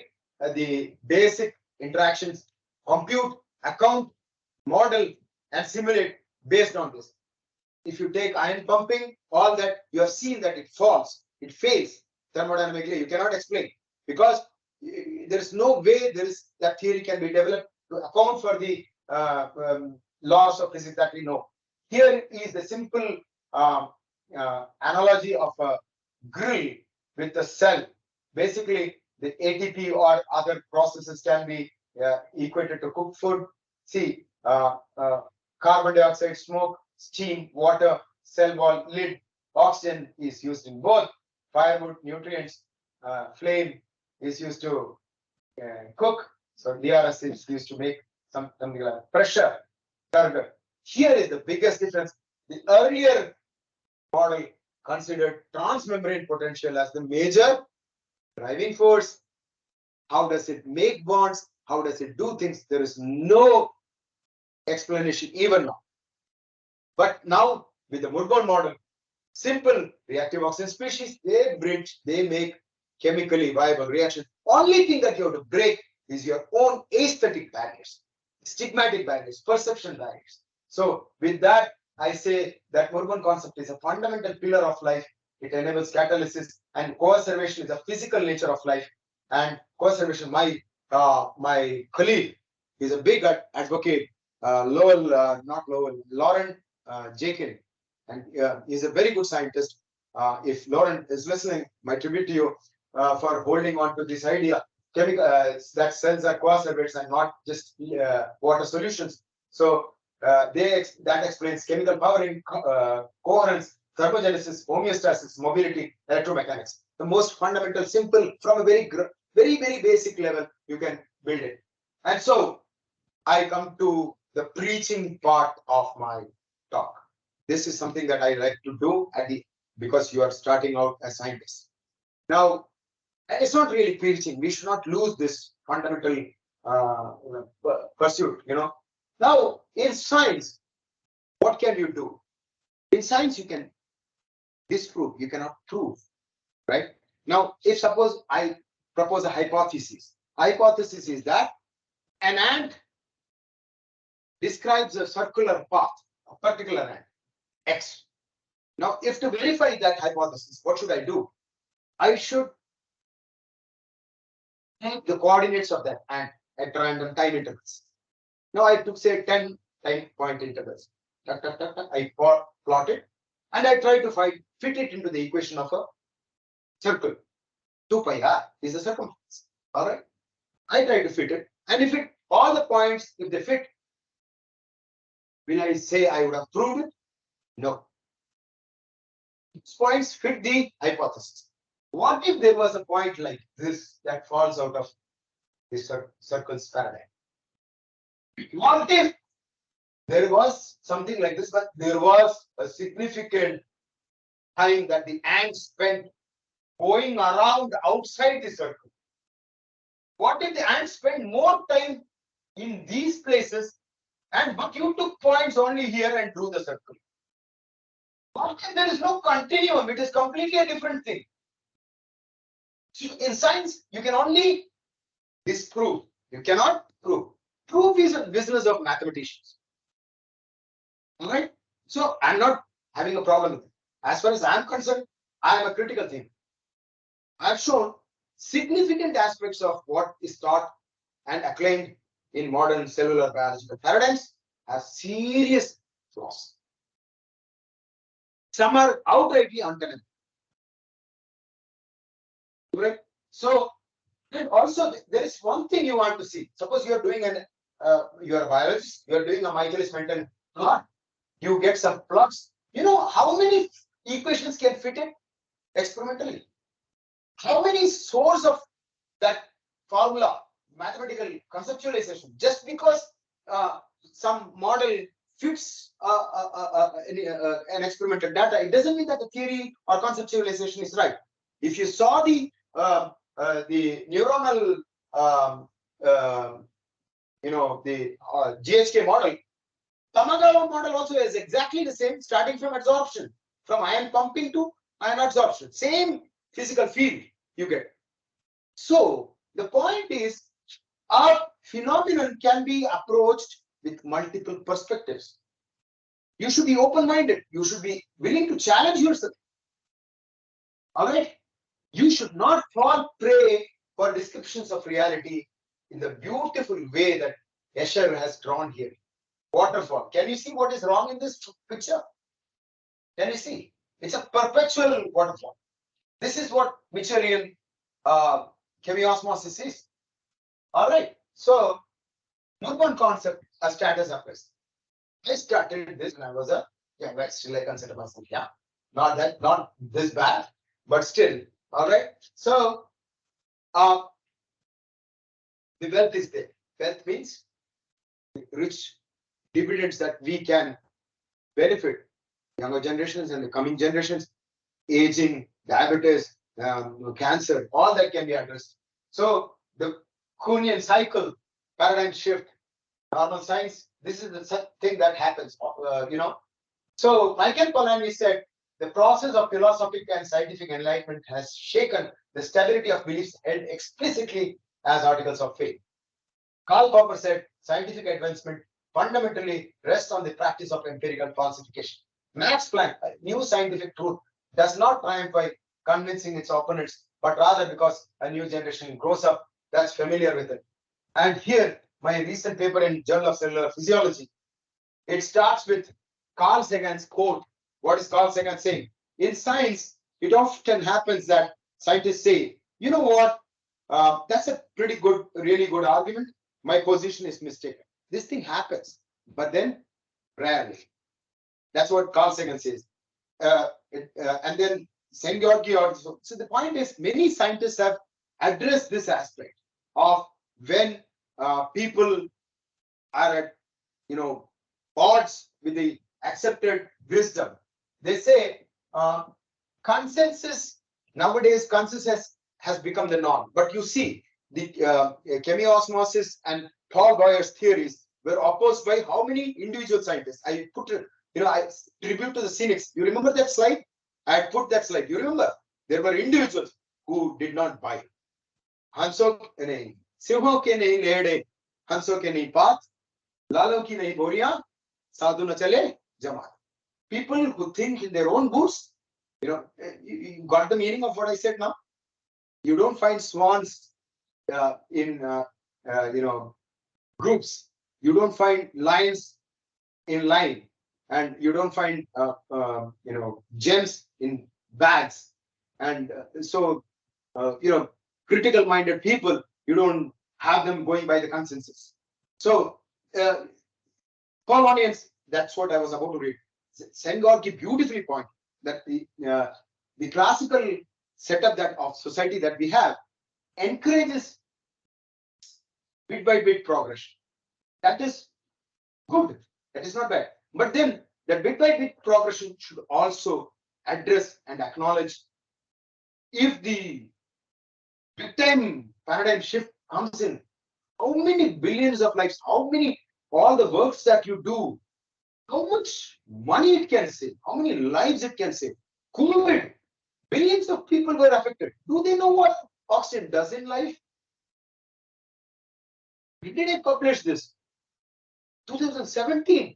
the basic interactions, compute, account, model, and simulate based on this. If you take ion pumping, all that, you have seen that it falls, it fails thermodynamically. You cannot explain because there is no way that theory can be developed to account for the laws of physics that we know. Here is the simple analogy of a grill with a cell. Basically, the ATP or other processes can be equated to cooked food. See, carbon dioxide, smoke, steam, water, cell wall, lid, oxygen is used in both. Firewood, nutrients, flame is used to cook. So DRS is used to make something like pressure, turgor. Here is the biggest difference. The earlier model considered transmembrane potential as the major driving force. How does it make bonds? How does it do things? There is no explanation even now. But now with the Murburn model, simple reactive oxygen species, they bridge, they make chemically viable reaction. Only thing that you have to break is your own aesthetic barriers, stigmatic barriers, perception barriers. So with that, I say that Murburn concept is a fundamental pillar of life. It enables catalysis, and co-observation is a physical nature of life. And co-observation, my colleague is a big advocate, Lauren Jakin, and he's a very good scientist. If Lauren is listening, my tribute to you for holding on to this idea. That cells are co-observates and not just water solutions. So that explains chemical powering, coherence, thermogenesis, homeostasis, mobility, electromechanics. The most fundamental, simple, from a very basic level, you can build it. And so I come to the preaching part of my talk. This is something that I like to do because you are starting out as scientists. Now, it's not really preaching. We should not lose this fundamental pursuit. Now, in science, what can you do? In science, you can disprove. You cannot prove, right? Now, if suppose I propose a hypothesis. Hypothesis is that an ant describes a circular path, a particular ant, X. Now, if to verify that hypothesis, what should I do? I should take the coordinates of that ant at random time intervals. Now, I took, say, 10 time point intervals. I plot it, and I try to fit it into the equation of a circle. 2 pi r is the circumference. All right. I try to fit it, and if all the points, if they fit, will I say I would have proved it? No. These points fit the hypothesis. What if there was a point like this that falls out of this circle's paradigm? What if there was something like this, but there was a significant time that the ant spent going around outside the circle? What if the ant spent more time in these places, but you took points only here and drew the circle? What if there is no continuum? It is completely a different thing. So in science, you can only disprove. You cannot prove. Proof is a business of mathematicians. All right. So I'm not having a problem with it. As far as I'm concerned, I am a critical thinker. I've shown significant aspects of what is taught and acclaimed in modern cellular biological paradigms have serious flaws. Some are outrightly untenable. Right? So, and also there is one thing you want to see. Suppose you are doing you are a biologist, you are doing a Michaelis-Menten plot. You get some plots. You know how many equations can fit in experimentally? How many sources of that formula, mathematical conceptualization, just because some model fits an experimental data, it doesn't mean that the theory or conceptualization is right. If you saw the neuronal, the GHK model, Tamagawa model also is exactly the same, starting from absorption, from ion pumping to ion absorption, same physical field you get. So the point is, our phenomenon can be approached with multiple perspectives. You should be open-minded. You should be willing to challenge yourself. All right. You should not fall prey for descriptions of reality in the beautiful way that Escher has drawn here. Waterfall. Can you see what is wrong in this picture? Can you see? It's a perpetual waterfall. This is what Mitchellian chemiosmosis is. All right. So, Murburn concept, a status appraisal. I started this when I was but still I consider myself not this bad, but still. All right. So, the wealth is there. Wealth means rich dividends that we can benefit younger generations and the coming generations, aging, diabetes, cancer, all that can be addressed. So the Kuhnian cycle, paradigm shift, normal science, this is the thing that happens, So Michael Polanyi said, the process of philosophical and scientific enlightenment has shaken the stability of beliefs held explicitly as articles of faith. Karl Popper said, scientific advancement fundamentally rests on the practice of empirical falsification. Max Planck, a new scientific truth, does not triumph by convincing its opponents, but rather because a new generation grows up that's familiar with it. And here, my recent paper in Journal of Cellular Physiology, it starts with Carl Sagan's quote. What is Carl Sagan saying? In science, it often happens that scientists say, you know what, that's a pretty good, really good argument. My position is mistaken. This thing happens, but then rarely. That's what Carl Sagan says. And then St. Georgi also. So the point is, many scientists have addressed this aspect of when people are at, odds with the accepted wisdom. They say consensus, nowadays consensus has become the norm. But you see, the chemiosmosis and Paul Boyer's theories were opposed by how many individual scientists? I put, I tribute to the cynics. You remember that slide? I put that slide. You remember? There were individuals who did not buy. Hanso nahi, Simho ke nahi lede, Hanso ke nahi path, Lalo ki nahi boriya, Sadhu na chale, Jamaat. People who think in their own boots, you got the meaning of what I said now? You don't find swans in groups. You don't find lions in line, and you don't find gems in bags. And critical-minded people, you don't have them going by the consensus. So, Paul audience, that's what I was about to read. Senghor beautifully point that the classical setup that of society that we have encourages bit by bit progression. That is good. That is not bad. But then that bit by bit progression should also address and acknowledge if the big time paradigm shift comes in, how many billions of lives, how many, all the works that you do, how much money it can save, how many lives it can save. COVID, billions of people were affected. Do they know what oxygen does in life? We didn't publish this. 2017.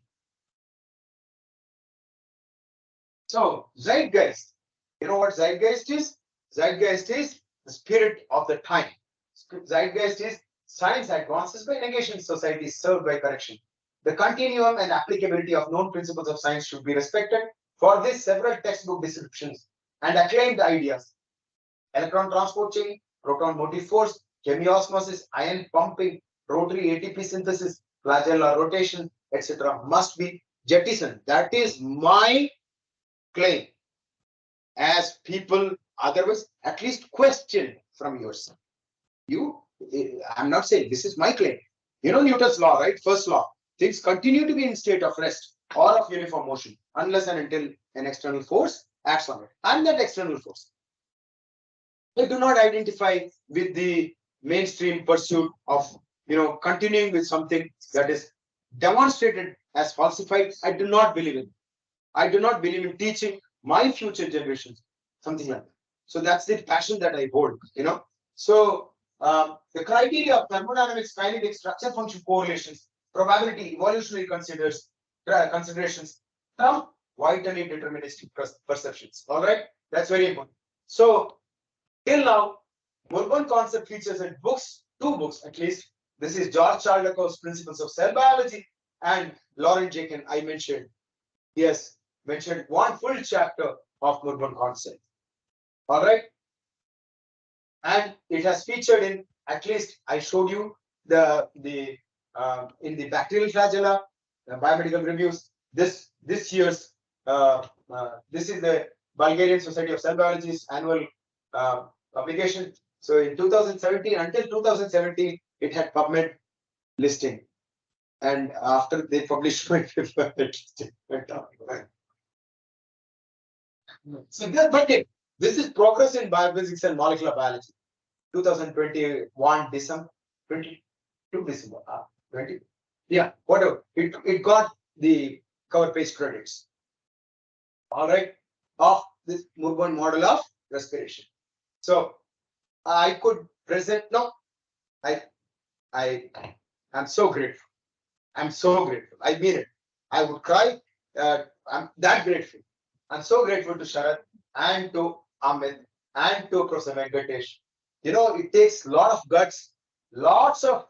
So, zeitgeist. You know what zeitgeist is? Zeitgeist is the spirit of the time. Zeitgeist is science advances by negation, society is served by correction. The continuum and applicability of known principles of science should be respected. For this, several textbook descriptions and acclaimed ideas: electron transport chain, proton motive force, chemiosmosis, ion pumping, rotary ATP synthesis, flagellar rotation, etc. must be jettisoned. That is my claim. As people otherwise at least question from yourself. I'm not saying this is my claim. You know Newton's law, right? First law. Things continue to be in state of rest or of uniform motion unless and until an external force acts on it. And that external force, they do not identify with the mainstream pursuit of continuing with something that is demonstrated as falsified. I do not believe in. I do not believe in teaching my future generations something like that. So that's the passion that I hold. So the criteria of thermodynamics, kinetics, structure function correlations, probability, evolutionary considerations from vitally deterministic perceptions. All right, that's very important. So till now, Murburn concept features in books, 2 books at least. This is George Charlecoff's Principles of Cell Biology, and Lauren Jakin, I mentioned. Yes, mentioned 1 full chapter of Murburn concept. All right, and it has featured in, at least I showed you in the bacterial flagella, biomedical reviews. This year's this is the Bulgarian Society of Cell Biology's annual publication. So in 2017, until 2017, it had PubMed listing, and after they published my paper, it went down. So this is Progress in Biophysics and Molecular Biology, 2021 December, 22 December, 20. Yeah, whatever. It got the cover page credits. All right, of this Murburn model of respiration. So I could present. No, I'm so grateful. I'm so grateful. I mean it. I would cry. I'm that grateful. I'm so grateful to Sharad and to Amit and to Professor Venkatesh. It takes a lot of guts, lots of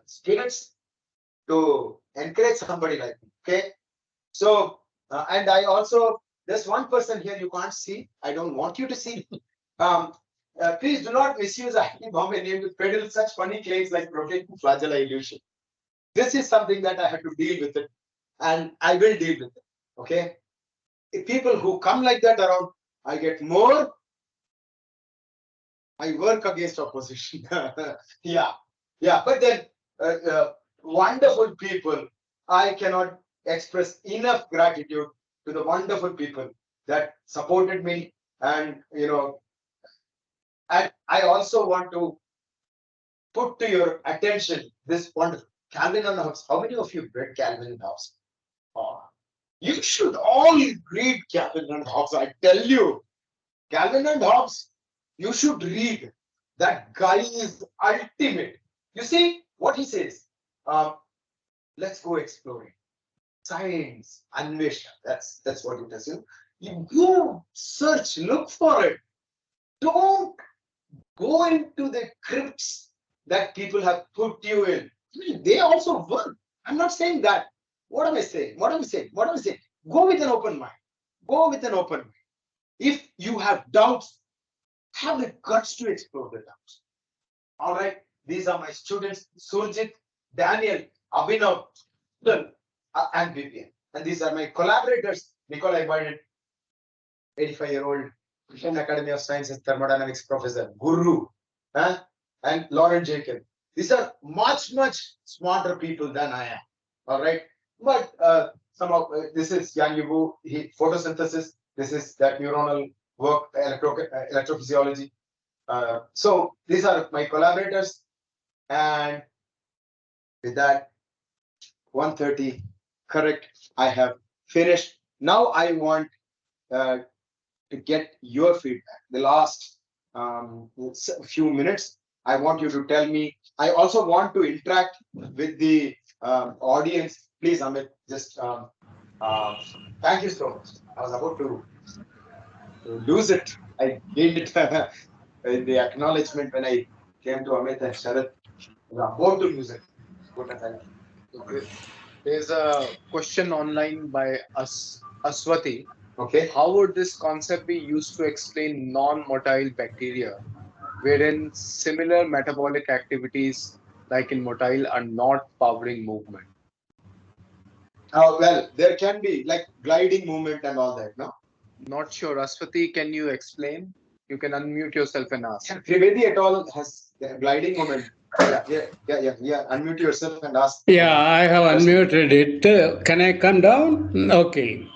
spirits to encourage somebody like me. Okay. So, and I also, there's one person here you can't see. I don't want you to see. Please do not misuse IIT Bombay name to peddle such funny claims like rotating flagella illusion. This is something that I have to deal with it, and I will deal with it. Okay. If people who come like that around, I get more. I work against opposition. Yeah. But then wonderful people. I cannot express enough gratitude to the wonderful people that supported me. And and I also want to put to your attention this wonderful Calvin and Hobbes. How many of you read Calvin and Hobbes? Oh, you should all read Calvin and Hobbes. I tell you, Calvin and Hobbes, you should read. That guy is ultimate. You see what he says? Let's go exploring. Science, Anvesha. That's what it does. You go search, look for it. Don't go into the crypts that people have put you in. I mean, they also work. I'm not saying that. What am I saying? What am I saying? What am I saying? Go with an open mind. Go with an open mind. If you have doubts, have the guts to explore the doubts. All right. These are my students, Surjit, Daniel, Abhinav, and Vivian. And these are my collaborators, Nikolai Biden, 85-year-old Indian Academy of Sciences Thermodynamics professor, Guru, and Lauren Jacob. These are much, much smarter people than I am. All right. But this is Yang Yubu, photosynthesis. This is that neuronal work, electrophysiology. So these are my collaborators. And with that, 1:30, correct, I have finished. Now I want to get your feedback. The last few minutes, I want you to tell me. I also want to interact with the audience. Please, Amit, just thank you so much. I was about to lose it. I gained it in the acknowledgement when I came to Amit and Sharad. I was about to lose it. Okay. There's a question online by Aswati. Okay. How would this concept be used to explain non-motile bacteria, wherein similar metabolic activities like in motile are not powering movement? Well, there can be like gliding movement and all that, no? Not sure. Aswati, can you explain? You can unmute yourself and ask. Trivedi et al. Has gliding moment. Yeah. Unmute yourself and ask. Yeah, I have unmuted it. Can I come down? Okay.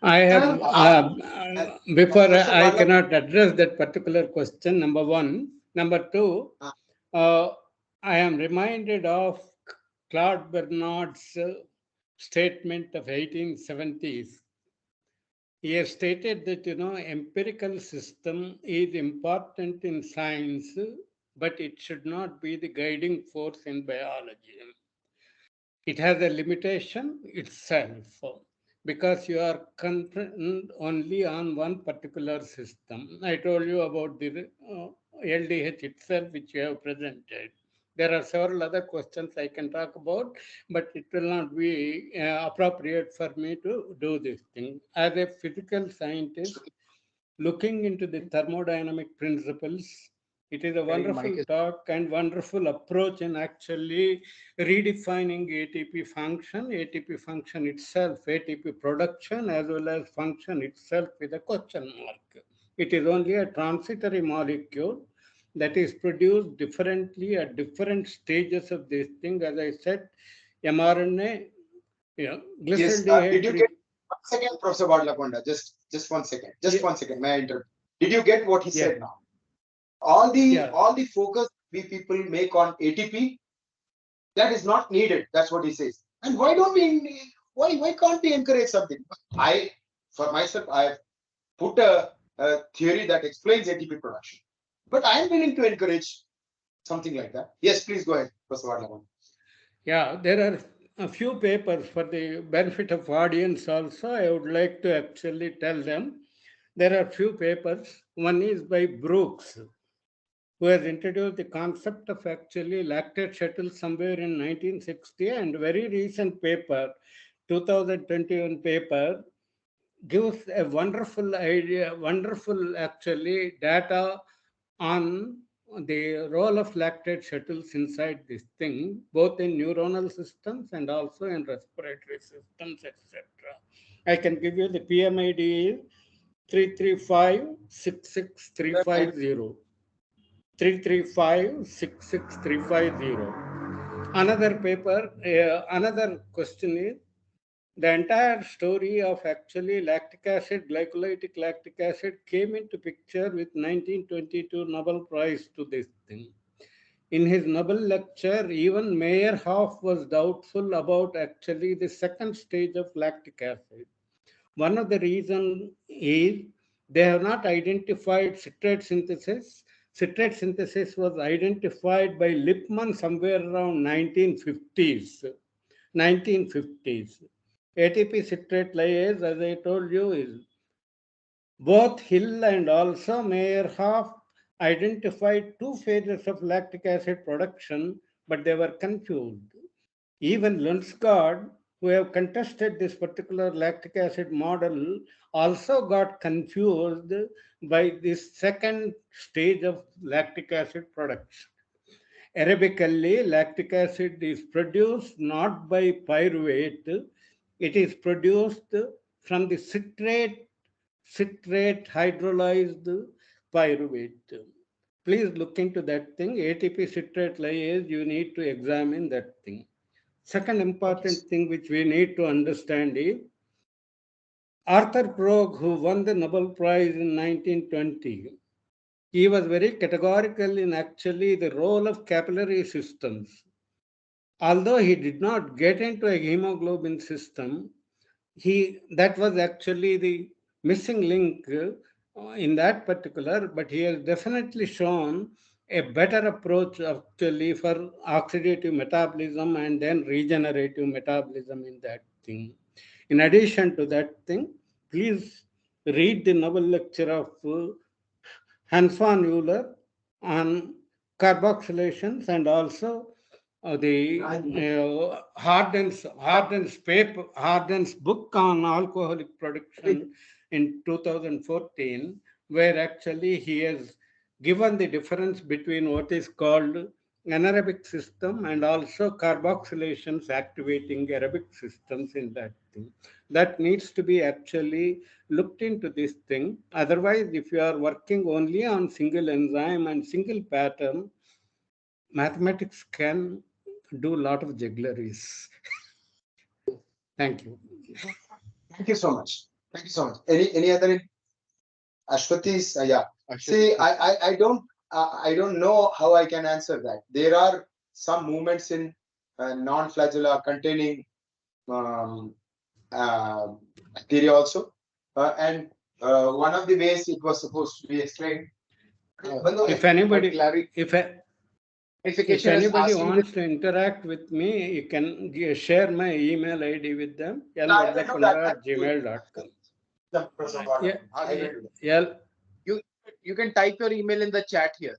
I have, before I cannot address that particular question, number one. Number two, I am reminded of Claude Bernard's statement of 1870s. He has stated that, empirical system is important in science, but it should not be the guiding force in biology. It has a limitation itself because you are concerned only on one particular system. I told you about the LDH itself, which you have presented. There are several other questions I can talk about, but it will not be appropriate for me to do this thing. As a physical scientist, looking into the thermodynamic principles, it is a wonderful talk and wonderful approach in actually redefining ATP function itself, ATP production as well as function itself with a question mark. It is only a transitory molecule that is produced differently at different stages of this thing. As I said, mRNA, glyceraldehyde. Did you get 1 second, Professor Vadlakonda? Just 1 second. Just 1 second. May I interrupt? Did you get what he said now? All the focus we people make on ATP, that is not needed. That's what he says. And why can't we encourage something? For myself, I have put a theory that explains ATP production. But I am willing to encourage something like that. Yes, please go ahead, Professor Vadlakonda. Yeah, there are a few papers for the benefit of audience also. I would like to actually tell them. There are few papers. One is by Brooks, who has introduced the concept of actually lactate shuttle somewhere in 1960, and very recent paper, 2021 paper, gives a wonderful idea, wonderful actually data on the role of lactate shuttles inside this thing, both in neuronal systems and also in respiratory systems, etc. I can give you the PMID 335-66350. 335-66350. Another paper, another question is the entire story of actually lactic acid, glycolytic lactic acid came into picture with 1922 Nobel Prize to this thing. In his Nobel lecture, even Meyerhoff was doubtful about actually the second stage of lactic acid. One of the reasons is they have not identified citrate synthesis. Citrate synthesis was identified by Lippmann somewhere around 1950s. 1950s. ATP citrate lyase, as I told you, is both Hill and also Meyerhoff identified two phases of lactic acid production, but they were confused. Even Lunsgaard, who have contested this particular lactic acid model, also got confused by this second stage of lactic acid production. Arabically, lactic acid is produced not by pyruvate, it is produced from the citrate hydrolyzed pyruvate. Please look into that thing. ATP citrate lyase, you need to examine that thing. Second important thing which we need to understand is Arthur Brock, who won the Nobel Prize in 1920, he was very categorical in actually the role of capillary systems. Although he did not get into a hemoglobin system, that was actually the missing link in that particular, but he has definitely shown a better approach actually for oxidative metabolism and then regenerative metabolism in that thing. In addition to that thing, please read the Nobel lecture of Hans von Euler on carboxylations and also the Harden's book on alcoholic production in 2014, where actually he has given the difference between what is called anaerobic system and also carboxylations activating aerobic systems in that thing. That needs to be actually looked into this thing. Otherwise, if you are working only on single enzyme and single pattern, mathematics can do a lot of juggleries. Thank you. Thank you so much. Thank you so much. Any other? Ashwati's, yeah. See, I don't know how I can answer that. There are some movements in non-flagella containing bacteria also, and one of the ways it was supposed to be explained. If anybody wants to interact with me, you can share my email ID with them. gmail.com. You can type your email in the chat here.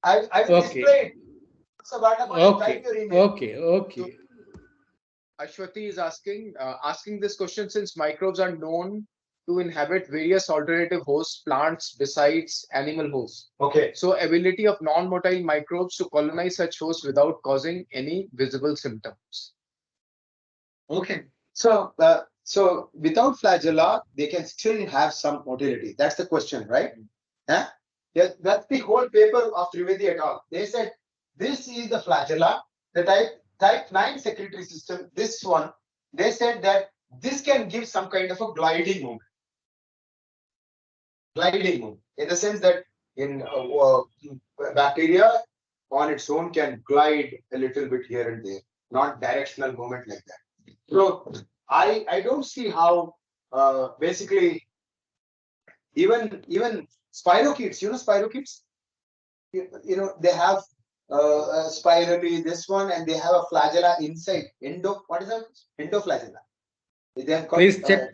I will display it. So type your email. Okay. Ashwati is asking this question since microbes are known to inhabit various alternative hosts, plants besides animal hosts. Okay. So ability of non-motile microbes to colonize such hosts without causing any visible symptoms. Okay. So without flagella, they can still have some motility. That's the question, right? Yeah, that's the whole paper of Trivedi et al. They said this is the flagella, the type 9 secretory system. This one, they said that this can give some kind of a gliding movement. Gliding movement, in the sense that in bacteria on its own can glide a little bit here and there, not directional movement like that. So I don't see how basically even spirochetes, spirochetes, they have spirally this one, and they have a flagella inside. What is that? Endoflagella. They have got, please check.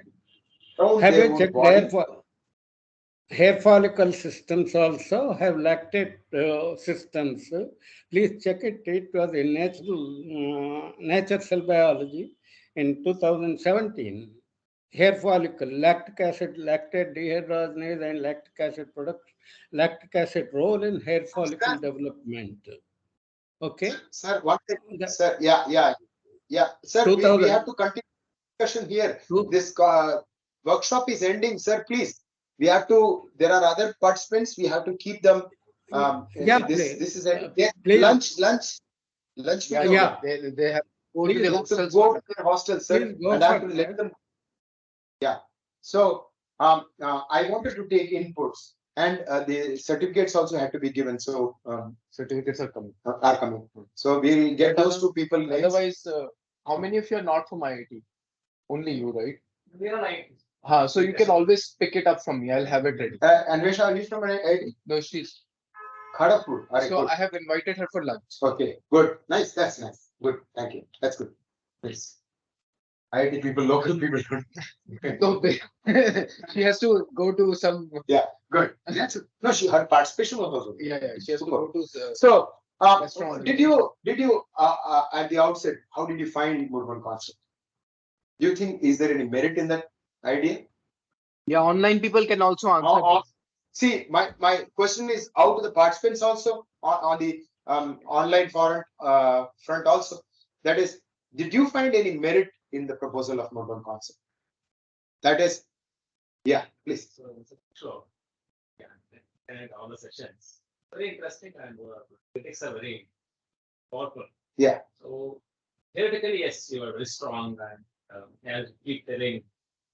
Have you checked hair follicle systems also have lactate systems? Please check it. It was in Nature Cell Biology in 2017. Hair follicle, lactic acid, lactate dehydrogenase, and lactic acid production, lactic acid role in hair follicle development. Okay, sir. One thing, sir. Yeah. Sir, we have to continue discussion here. This workshop is ending, sir. Please, we have to. There are other participants. We have to keep them. This is a lunch. Yeah. They have go to Please the have to hostels. go to their hostels, sir, Please go and I have for to that. let them. Yeah. So I wanted to take inputs, and the certificates also had to be given. So Certificates are coming. are coming. So we'll get But those two people names. Otherwise, how many of you are not from IIT? Only you, right? We are like. So you can always pick it up from me. I'll have it ready. Anvesha, are you from IIT? No, she's. Kharagpur. Alright, So good. I have invited her for lunch. Okay, good. Nice. That's nice. Good. Thank you. That's good. Nice. IIT people, local people. No, she has to go to some. Good. That's no. Her participation was also. Yeah, she has to Super. go to. So, Restaurant. did you at the outset, how did you find Murburn concept? Do you think is there any merit in that idea? Yeah, online people can also answer. See, my question is out to the participants also on the online forum front also. That is, did you find any merit in the proposal of Murburn concept? That is, yeah, please. Sure. Yeah, and all the sessions. Very interesting and critics are very powerful. Yeah. So theoretically, yes, you are very strong and as you keep telling,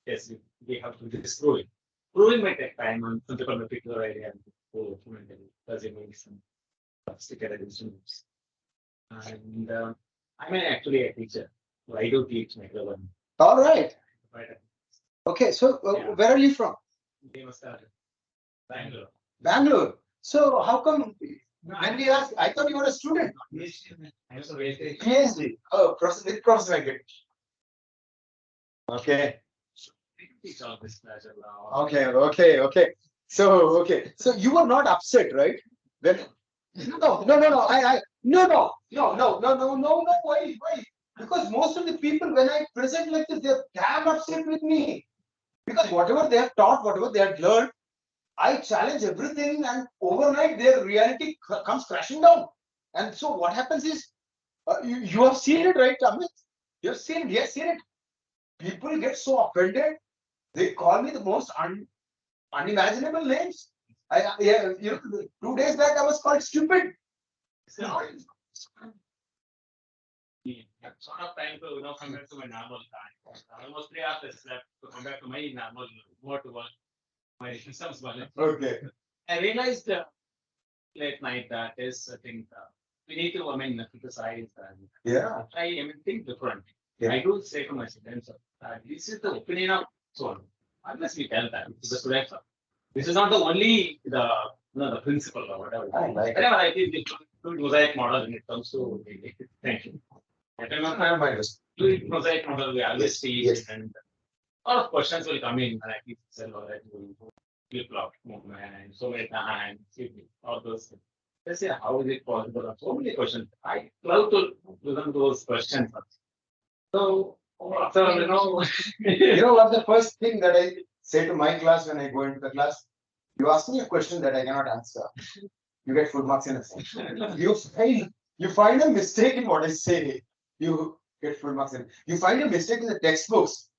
yes, we have to disprove it. Proving might take time on some particular area and assuming some sophisticated instruments. And I'm actually a teacher. So I do teach microbiology. All right. But Okay. So Yeah. where are you from? they must have Bangalore. Bangalore. So how come when we asked, I thought you were a student. I'm so very PhD. Oh, Professor Venkatesh. Okay. teach all this pleasure now. Okay. So you were not upset, right? When no. Why? Because most of the people, when I present like this, they're damn upset with me. Because whatever they have taught, whatever they have learned, I challenge everything, and overnight their reality comes crashing down. And so what happens is, you have seen it, right, Amit? You have seen it. People get so offended. They call me the most unimaginable names. Yeah, 2 days back I was called stupid. Sort of time to come back to my normal time. Almost 3 hours left to come back to my normal more to work. My systems balance. Okay. I realized late night that is I think we need to criticize and Yeah. think different. Yeah. I do say to my students this is the opinion of so on. Unless we tell them to the students. This is not the only the principle or whatever. I like it. Whenever I think the mosaic model when it comes to thank you. To mosaic model we always see Yes. and a lot of questions will come in and I keep cellular flip-flop movement so many times, all those things. They say, how is it possible? So many questions. I love to listen to those questions. So, after You know what the first thing that I say to my class when I go into the class? You ask me a question that I cannot answer. You get full marks in a sense. You find a mistake in what I say. You get full marks in it. You find a mistake in the textbooks.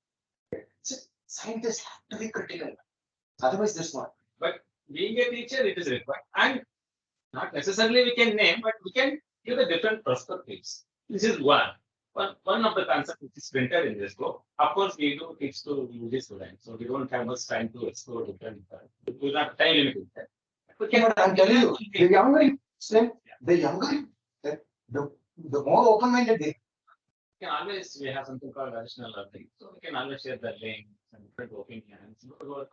So, scientists have to be critical. Otherwise, they're smart. But being a teacher, it is required. And not necessarily we can name, but we can give the different perspectives. This is one of the concepts which is printed in this book. Of course, we do teach to UG students, so we don't have much time to explore different. We don't have time limited. But I'm telling you, the younger you slim, the more open-minded they. We can always we have something called additional learning, so we can always share the links and different opinions.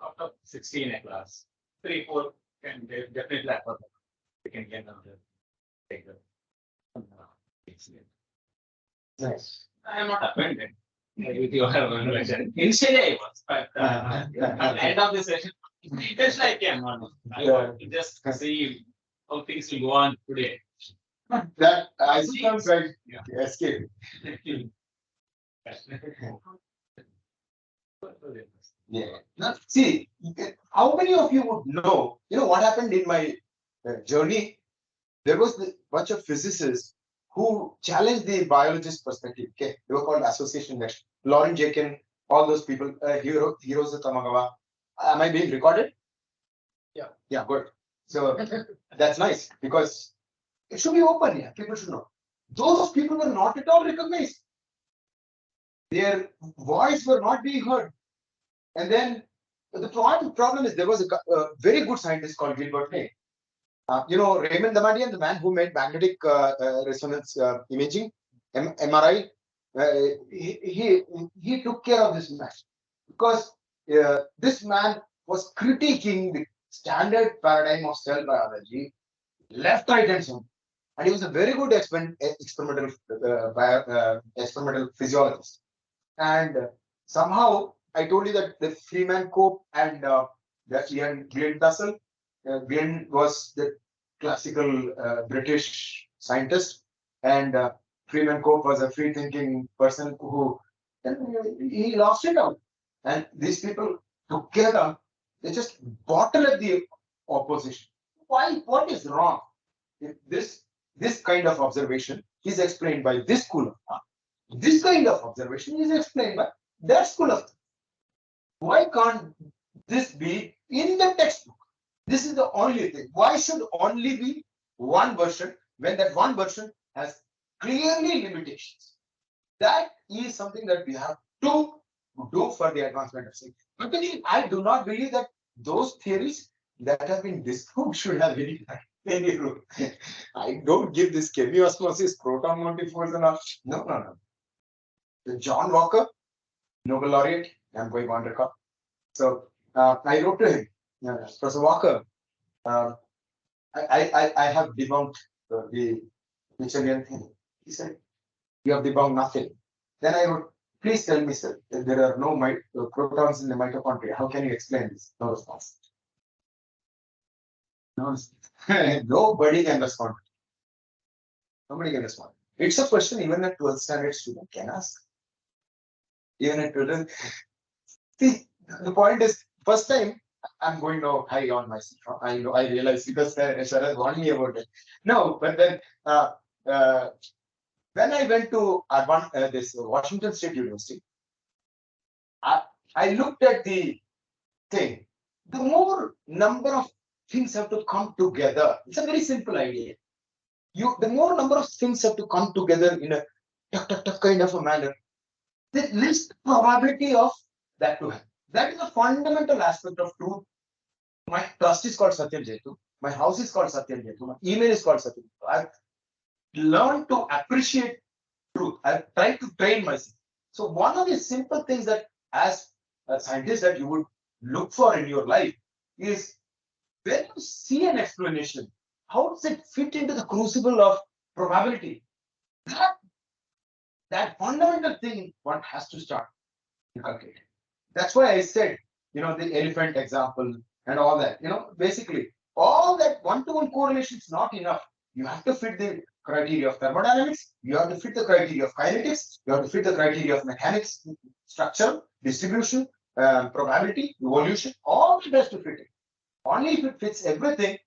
Out of 16 a class, 3-4 can definitely afford. We can get another. Take the. Nice. I am not offended with your version. Initially, I was, but at the end of the session, it's like I want to just see how things will go on today. That I see I'm trying to escape. Yeah. Now, see, how many of you would know? You know what happened in my journey? There was a bunch of physicists who challenged the biologist perspective. Okay, they were called association next. Lauren Jakin, all those people, Hiroshi Tamagawa. Am I being recorded? Yeah. Yeah, good. So that's nice because it should be open. Yeah, people should know. Those people were not at all recognized. Their voice were not being heard. And then the problem is there was a very good scientist called Gilbert May. Raymond Damadian, the man who made magnetic resonance imaging, MRI, he took care of this man because this man was critiquing the standard paradigm of cell biology, left, right, and center. And he was a very good experimental physiologist. And somehow I told you that the Freeman Cope and Ian Glenn Tussell. Glenn was the classical British scientist, and Freeman Cope was a free-thinking person who he lost it out. And these people together, they just bottle at the opposition. Why? What is wrong? If this kind of observation is explained by this school of thought. This kind of observation is explained by that school of thought. Why can't this be in the textbook? This is the only thing. Why should only be one version when that one version has clearly limitations? That is something that we have to do for the advancement of science. But I do not believe that those theories that have been disproved should have any rule. I don't give this chemiosmosis, proton multifolds and all. No. The John Walker, Nobel laureate, I'm going on record. So I wrote to him, Professor Walker, I have debunked the Mitchellian theory. He said, you have debunked nothing. Then I wrote, please tell me, sir, that there are no protons in the mitochondria. How can you explain this? No response. No, nobody can respond. Nobody can respond. It's a question even a 12th standard student can ask. Even a 12th. See, the point is, first time I'm going now high on myself. I realize because Sharad warned me about it. No, but then when I went to this Washington State University, I looked at the thing. The more number of things have to come together. It's a very simple idea. The more number of things have to come together in a tuck kind of a manner, the least probability of that to happen. That is a fundamental aspect of truth. My trust is called Satyam Jetu. My house is called Satyam Jetu. My email is called Satyam Jetu. I've learned to appreciate truth. I've tried to train myself. So one of the simple things that as a scientist that you would look for in your life is when you see an explanation, how does it fit into the crucible of probability? That fundamental thing one has to start inculcating. That's why I said, the elephant example and all that. Basically, all that one-to-one correlation is not enough. You have to fit the criteria of thermodynamics. You have to fit the criteria of kinetics. You have to fit the criteria of mechanics, structure, distribution, probability, evolution. All that has to fit it. Only if it fits everything,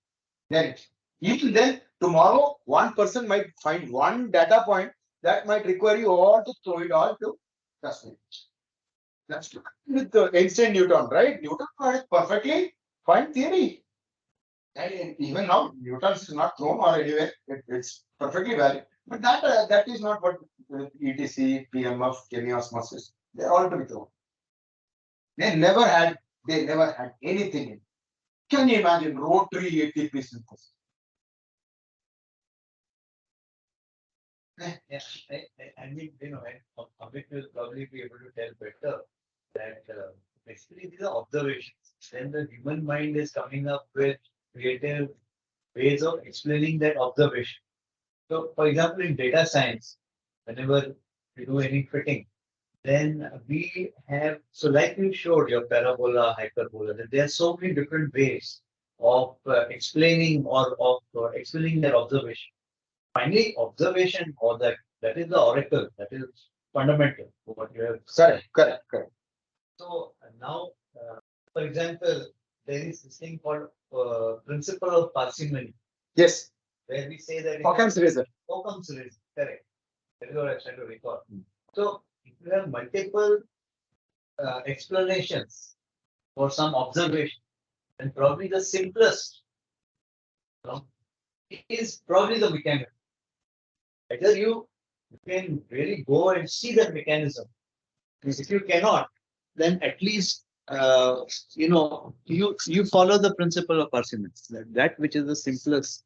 then even then tomorrow one person might find one data point that might require you all to throw it all to dustbin. That's with the Einstein Newton, right? Newton had perfectly fine theory. And even now, Newton's is not thrown or anywhere. It's perfectly valid. But that is not what ETC, PMF, chemiosmosis, they're all to be thrown. They never had anything in it. Can you imagine rotary ATP synthesis? Yeah, I mean, Amit will probably be able to tell better that basically these are observations. Then the human mind is coming up with creative ways of explaining that observation. So, for example, in data science, whenever we do any fitting, then we have, so like you showed your parabola, hyperbola, that there are so many different ways of explaining or of explaining that observation. Finally, observation or that is the oracle, that is fundamental to what you have said. Correct. So now, for example, there is this thing called principle of parsimony. Yes. Where we say that Occam's razor. Occam's razor, correct. That is what I'm trying to recall. So if you have multiple explanations for some observation, then probably the simplest is probably the mechanism. Either you can really go and see that mechanism If you cannot, then at least you follow the principle of parsimony. That which is the simplest.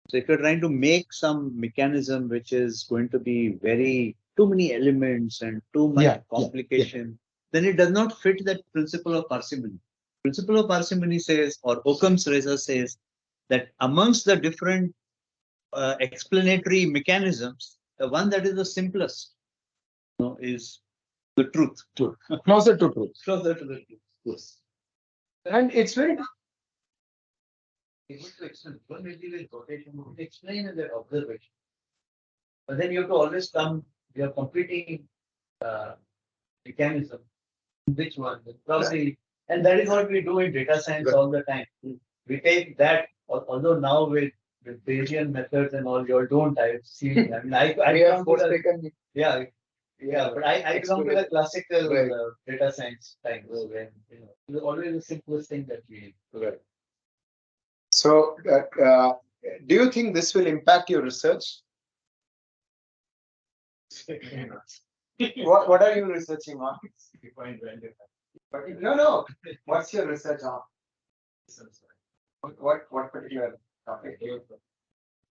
So if you're trying to make some mechanism which is going to be very too many elements and too much complication, then it does not fit that principle of parsimony. Principle of parsimony says, or Occam's razor says, that amongst the different explanatory mechanisms, the one that is the simplest, is the truth. Closer to truth. Closer to the truth. Yes. And it's very Able to explain. One will be with rotation, will explain as an observation. But then you have to always come, you are competing mechanism. Which one? Probably, and that is what we do in data science all the time. We take that, although now with Bayesian methods and all, you all don't. I've seen. I mean, We have taken yeah, but I come to the classical data science time when it's always the simplest thing that we do. so. Do you think this will impact your research? What are you researching on? No. What's your research on? What particular topic?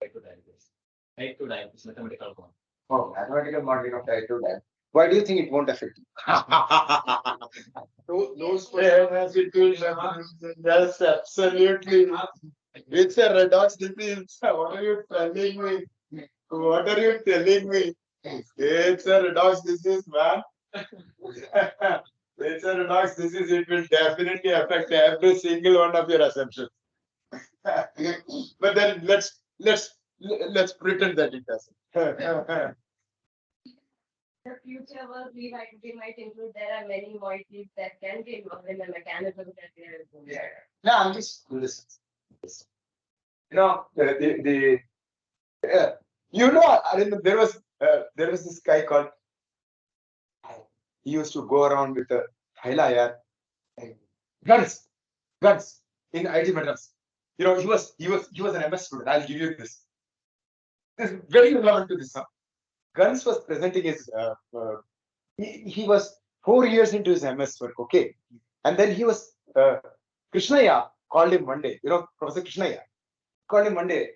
Type 2 diabetes, mathematical one. Oh, mathematical modeling of type 2 diabetes. Why do you think it won't affect you? those That's absolutely. It's a redox disease. What are you telling me? What are you telling me? It's a redox disease, man. It's a redox disease. It will definitely affect every single one of your assumptions. But then let's pretend that it doesn't. The future work we might include there are many moieties that can be involved in the mechanism that we are involved. No, I'm just listen. I mean, there was this guy called. He used to go around with a highlighter and guns in IIT Madras. He was an MS student. I'll give you this. This is very relevant to this. Huh? Guns was presenting his. He was 4 years into his MS work. Okay, and then he was Krishnaya called him one day. Professor Krishnaya called him one day.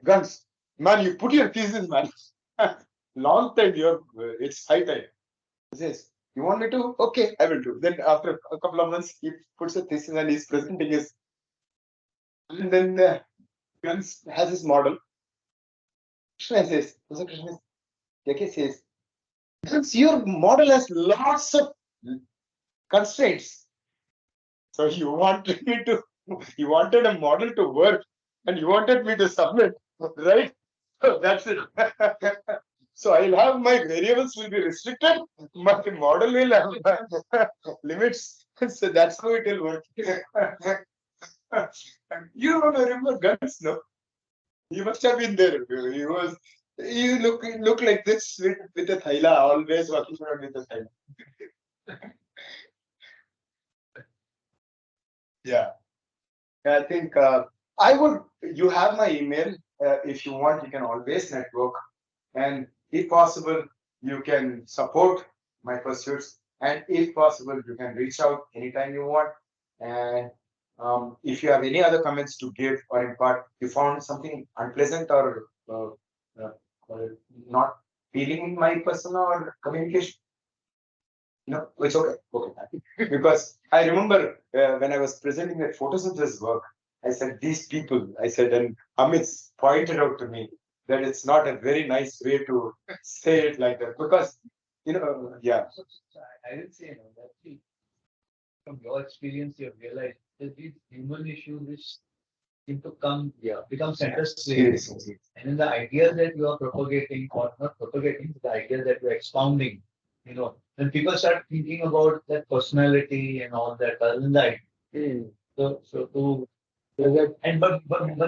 Guns, man, you put your thesis, man. Long time, it's high time. He says, you want me to? Okay, I will do. Then after a couple of months, he puts a thesis and he's presenting his. And then Guns has his model. Krishna says, Professor Krishna says, Guns, your model has lots of constraints. So you wanted a model to work and you wanted me to submit, right? So that's it. So I'll have my variables will be restricted, my model will have limits. So that's how it will work. You don't remember Guns, no? You must have been there. You look like this with a thaila, always walking around with a thaila. Yeah. I think you have my email. If you want, you can always network. And if possible, you can support my pursuits. And if possible, you can reach out anytime you want. And if you have any other comments to give or impart, you found something unpleasant or not feeling in my personal or communication, no, it's okay. Because I remember when I was presenting that photosynthesis work, I said, and Amit pointed out to me that it's not a very nice way to say it like that. Because, yeah. I didn't say that. From your experience, you have realized that these human issues which seem to become center stage. And in the ideas that you are propagating, or not propagating, the ideas that you are expounding, when people start thinking about that personality and all that, other than that, but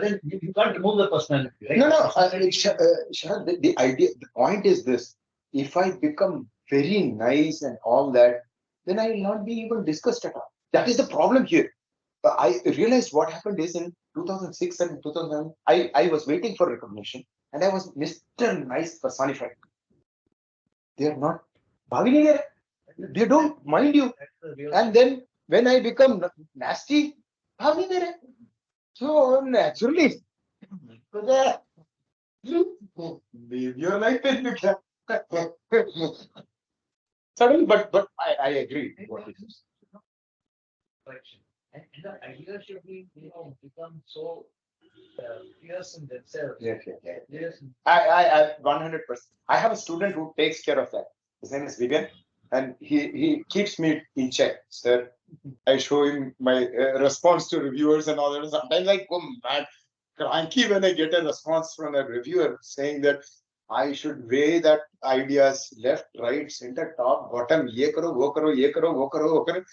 then you can't remove the personality, right? No. Sharad, the point is this: if I become very nice and all that, then I will not be even discussed at all. That is the problem here. I realized what happened is in 2006 and 2007, I was waiting for recognition, and I was Mr. Nice personified. They are not. They don't mind you. And then when I become nasty, how many there? So naturally, live your life and you can. Suddenly, but I agree. What it is. Correction. And the idea should be, become so fierce in themselves. Yes, yes, yes. Yes. I 100%. I have a student who takes care of that. His name is Vivian, and he keeps me in check, sir. I show him my response to reviewers and all that. Sometimes I go mad, cranky when I get a response from a reviewer saying that I should weigh that ideas left, right, center, top, bottom. Ye karo, wo karo, ye karo, wo karo, wo karo.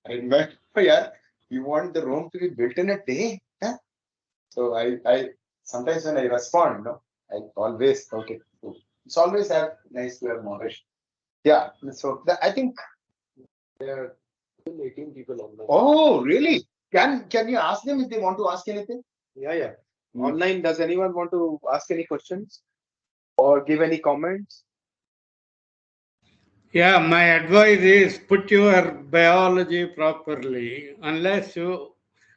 And man, yeah, you want the Rome to be built in a day? Huh? So I sometimes when I respond, I always okay. It's always have nice to have moderation. Yeah. So I think there are 18 people online. Oh, really? Can you ask them if they want to ask anything? Yeah, yeah. Online, does anyone want to ask any questions or give any comments? Yeah, my advice is put your biology properly. Unless you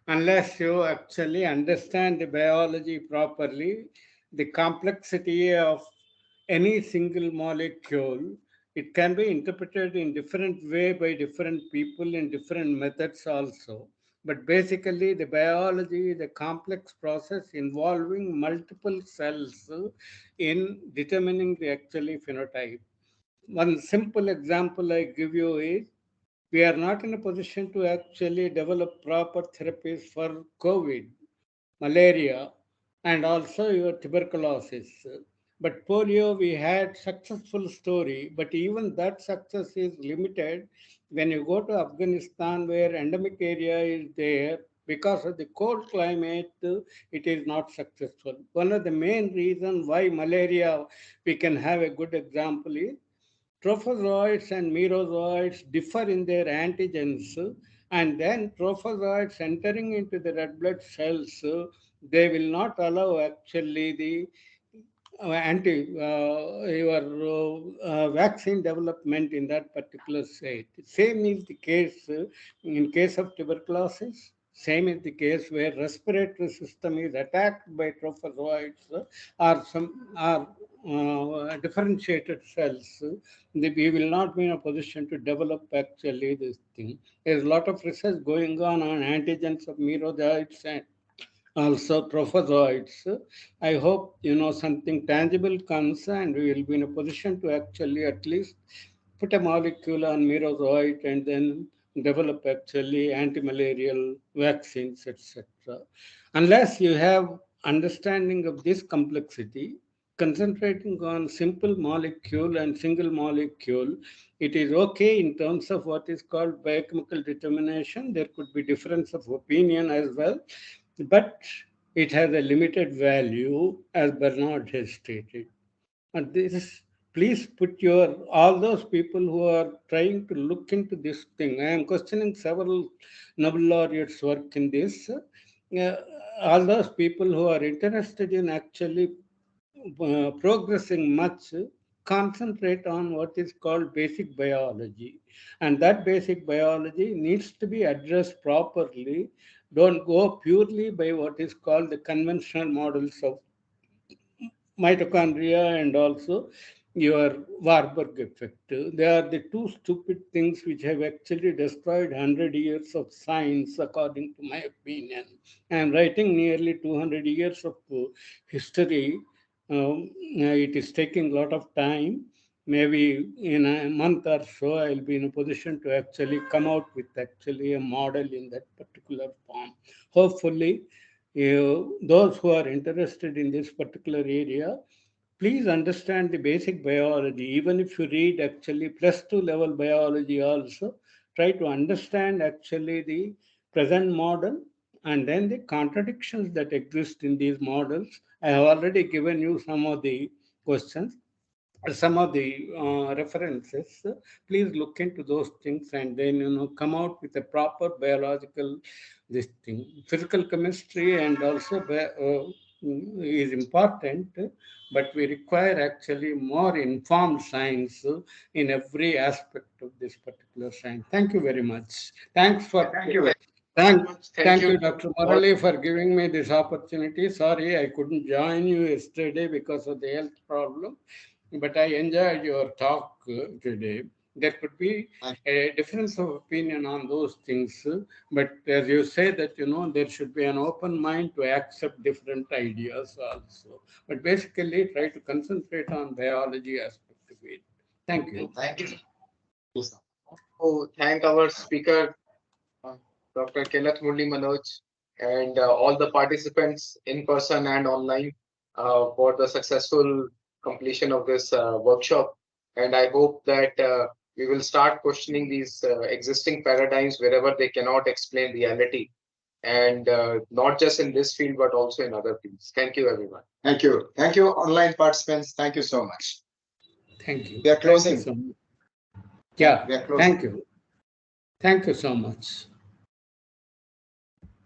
actually understand the biology properly, the complexity of any single molecule, it can be interpreted in different way by different people in different methods also. But basically, the biology is a complex process involving multiple cells in determining the actually phenotype. One simple example I give you is we are not in a position to actually develop proper therapies for COVID, malaria, and also your tuberculosis. But polio, we had successful story, but even that success is limited when you go to Afghanistan, where endemic area is there. Because of the cold climate, it is not successful. One of the main reasons why malaria, we can have a good example is trophozoites and merozoites differ in their antigens, and then trophozoites entering into the red blood cells, they will not allow actually the vaccine development in that particular state. Same is the case in case of tuberculosis. Same is the case where respiratory system is attacked by trophozoites or some are differentiated cells. We will not be in a position to develop actually this thing. There's a lot of research going on antigens of merozoites and also trophozoites. I hope something tangible comes and we will be in a position to actually at least put a molecule on merozoite and then develop actually anti-malarial vaccines, etc. Unless you have understanding of this complexity, concentrating on simple molecule and single molecule, it is okay in terms of what is called biochemical determination. There could be difference of opinion as well, but it has a limited value, as Bernard has stated. And this, please put your all those people who are trying to look into this thing. I am questioning several Nobel laureates' work in this. All those people who are interested in actually progressing much, concentrate on what is called basic biology, and that basic biology needs to be addressed properly. Don't go purely by what is called the conventional models of mitochondria and also your Warburg effect. They are the two stupid things which have actually destroyed 100 years of science, according to my opinion. I am writing nearly 200 years of history. It is taking a lot of time. Maybe in a month or so, I'll be in a position to actually come out with actually a model in that particular form. Hopefully, those who are interested in this particular area, please understand the basic biology. Even if you read actually plus two level biology also, try to understand actually the present model and then the contradictions that exist in these models. I have already given you some of the questions, some of the references. Please look into those things and then come out with a proper biological this thing, physical chemistry and also is important, but we require actually more informed science in every aspect of this particular science. Thank you very much. Thanks for. Thank you. Thank you, Dr. Murali, for giving me this opportunity. Sorry, I couldn't join you yesterday because of the health problem, but I enjoyed your talk today. There could be a difference of opinion on those things, but as you say that, there should be an open mind to accept different ideas also. But basically, try to concentrate on biology aspect of it. Thank you. Thank you. Oh, thank our speaker, Dr. Kelath Murali Manoj, and all the participants in person and online for the successful completion of this workshop. And I hope that we will start questioning these existing paradigms wherever they cannot explain reality, and not just in this field, but also in other fields. Thank you, everyone. Thank you. Thank you, online participants. Thank you so much. Thank you. We are closing. Thank you so much. Yeah, We are closing. thank you. Thank you so much.